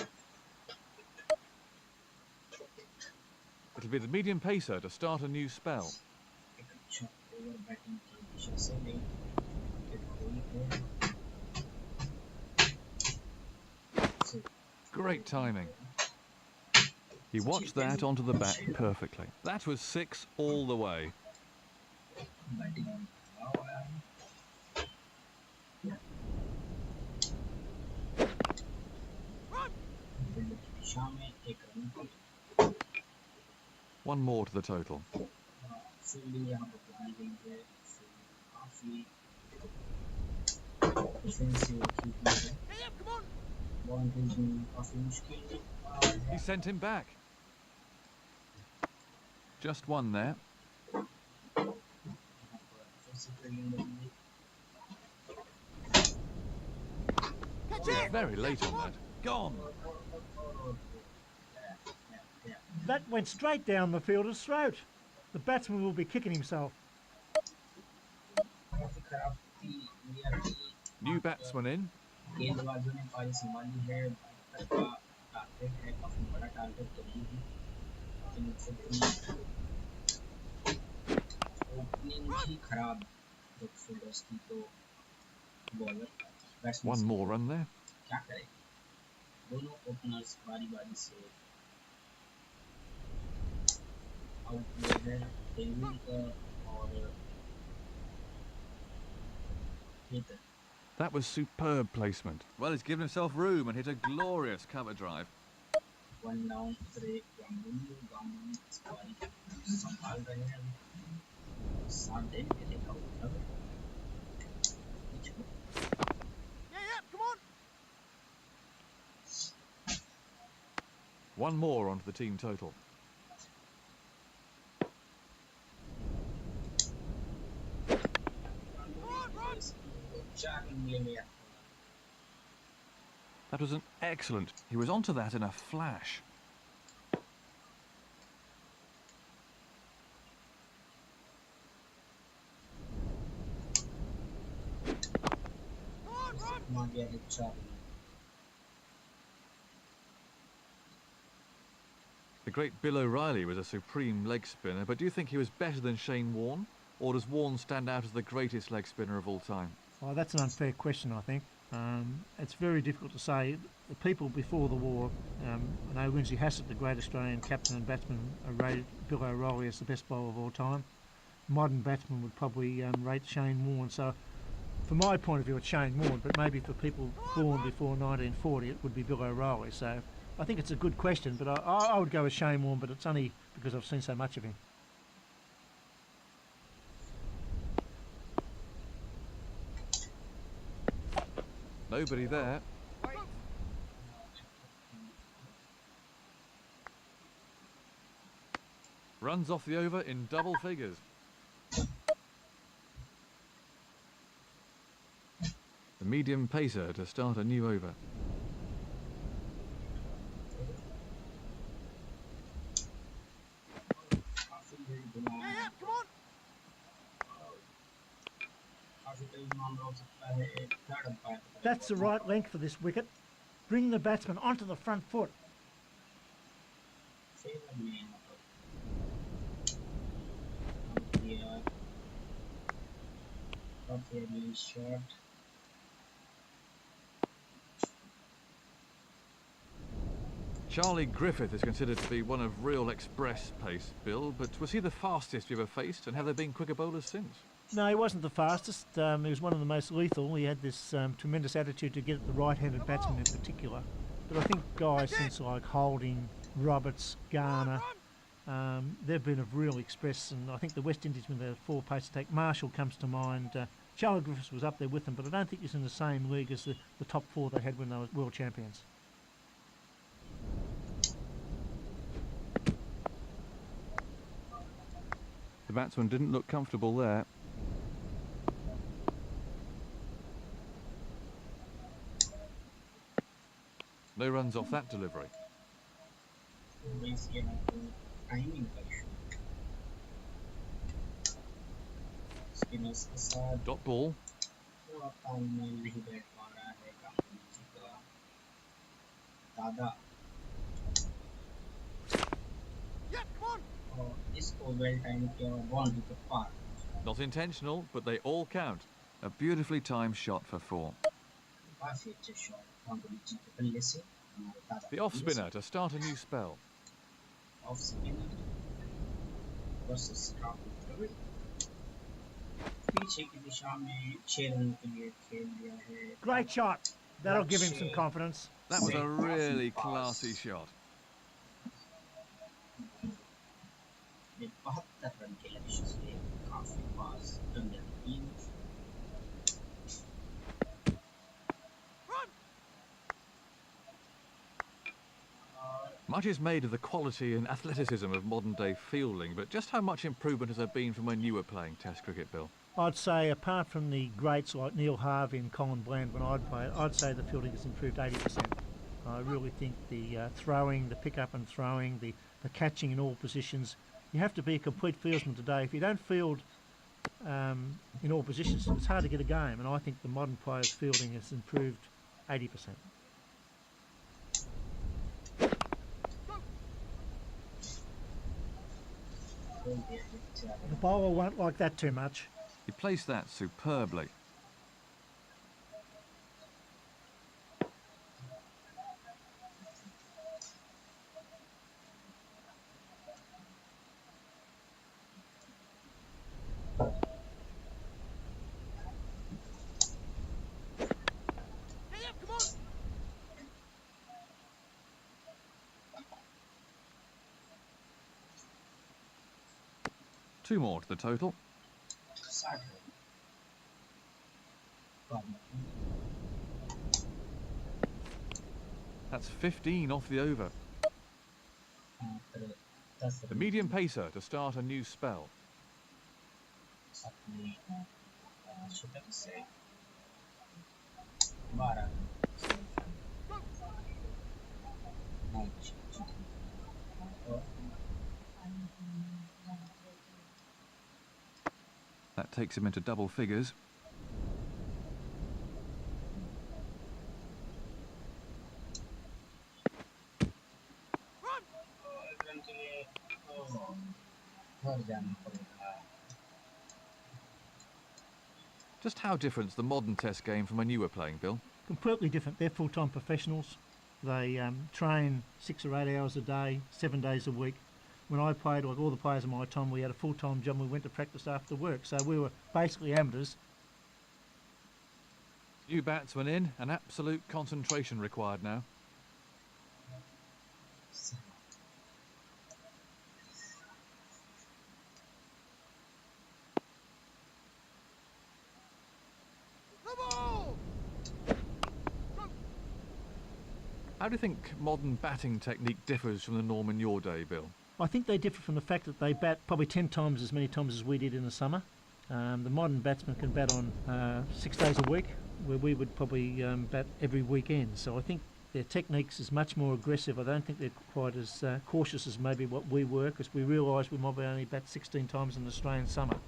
It'll be the medium pacer to start a new spell. एक अच्छा ओवर बैटिंग की दिशा से नहीं Great timing. He watched that onto the bat perfectly. That was 6 all the way. Batting दिशा में 1 run की 1 more to the total. Fielding यहाँ पर बनाई गई है काफी डिफेंसिव की है बाउंड्रीज में काफी मुश्किल He sent him back. Just 1 there. He's very late on that. Gone. That went straight down the fielder's throat. The batsman will be kicking himself. New batsman in. गेंदबाजों ने पारी संभाली है का टारगेट है काफी बड़ा टारगेट तो नहीं है ओपनिंग ही खराब जब फील्डर्स की तो bowler batsman 1 more run there. क्या करे दोनों ओपनर्स बारी-बारी से आउट हुए हैं तेंदुलकर और हेतर That was superb placement. Well, he's given himself room and hit a glorious cover drive. 1 down 3 Ganguly इस बारी संभाल रहे हैं 7 दिन के लिए out Yeah, come on. 1 more onto the team total. That was an excellent. He was onto that in a flash. The great Bill O'Reilly was a supreme leg spinner, but do you think he was better than Shane Warne? Or does Warne stand out as the greatest leg spinner of all time? Oh, that's an unfair question, I think. It's very difficult to say. The people before the war, I know Lindsay Hassett, the great Australian captain and batsman, rated Bill O'Reilly as the best bowler of all time. Modern batsmen would probably rate Shane Warne. So, from my point of view, it's Shane Warne, but maybe for people born before 1940, it would be Bill O'Reilly. So, I think it's a good question, but I would go with Shane Warne, but it's only because I've seen so much of him. Nobody there. Runs off the over in double figures. The medium pacer to start a new over. Yeah, come on. That's the right length for this wicket. Bring the batsman onto the front foot. काफी early shot. Charlie Griffith is considered to be one of real express pace, Bill, but was he the fastest you ever faced, and have there been quicker bowlers since? No, he wasn't the fastest. He was one of the most lethal. He had this tremendous attitude to get at the right-handed batsman in particular. But I think guys since like Holding, Roberts, Garner, they've been of real express, and I think the West Indies with their 4 pace attack, Marshall comes to mind. Charlie Griffiths was up there with them, but I don't think he's in the same league as the top 4 they had when they were world champions. The batsman didn't look comfortable there. No runs off that delivery. Timing का issue. Spinners के साथ Dot ball. थोड़ा तालमेल नहीं बैठ पा रहा है कंपनी जी का. दादा. Yeah, come on. और इसको well timed किया और boundary के पार. Not intentional, but they all count. A beautifully timed shot for 4. काफी अच्छे shot कंपनी जी के बल्ले से. The off spinner to start a new spell. Off spinner versus Rahul. पीछे की दिशा में 6 रन के लिए खेल दिया है. Great shot. That'll give him some confidence. That was a really classy shot. ये 72 रन के लक्ष्य से काफी पास अंदर 3. Much is made of the quality and athleticism of modern-day fielding, but just how much improvement has there been from when you were playing Test cricket, Bill? I'd say, apart from the greats like Neil Harvey and Colin Bland when I'd played, I'd say the fielding has improved 80%. I really think the throwing, the pick-up and throwing, the catching in all positions, you have to be a complete fieldsman today. If you don't field in all positions, it's hard to get a game, and I think the modern players' fielding has improved 80%. The bowler won't like that too much. He placed that superbly. Yeah, come on. 2 more to the total. 60 run. That's 15 off the over. The medium pacer to start a new spell. अपनी शतक से 12 That takes him into double figures. Run के लिए घर जाना पड़ेगा. Just how different's the modern Test game from when you were playing, Bill? Completely different. They're full-time professionals. They train 6 or 8 hours a day, 7 days a week. When I played, like all the players of my time, we had a full-time job and we went to practice after work. So we were basically amateurs. New batsman in, and absolute concentration required now. The ball. How do you think modern batting technique differs from the norm in your day, Bill? I think they differ from the fact that they bat probably 10 times as many times as we did in the summer. The modern batsman can bat on 6 days a week, where we would probably bat every weekend. So I think their techniques is much more aggressive. I don't think they're quite as cautious as maybe what we were, because we realise we might only bat 16 times in the Australian summer.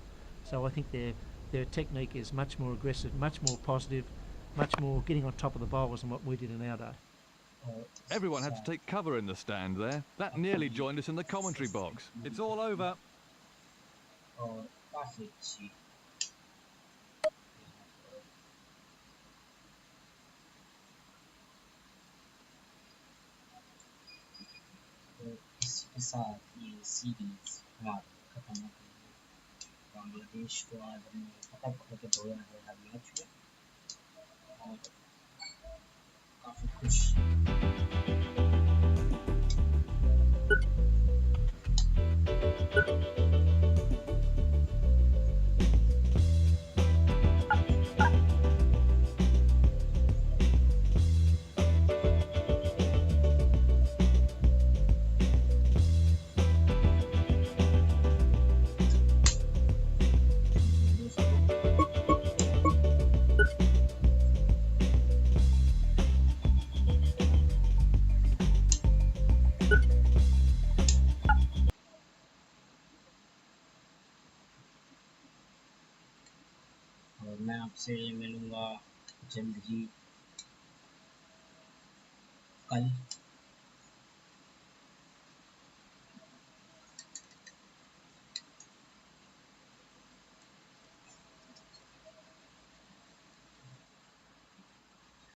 So I think their technique is much more aggressive, much more positive, much more getting on top of the bowlers than what we did in our day. Everyone had to take cover in the stand there. That nearly joined us in the commentary box. It's all over. और काफी अच्छी साथ ये series हमारी खत्म हो गई है। बांग्लादेश को आज हमने फतह करके 2-0 मैच हुआ और काफ़ी खुश। और मैं आपसे मिलूँगा जल्द ही कल।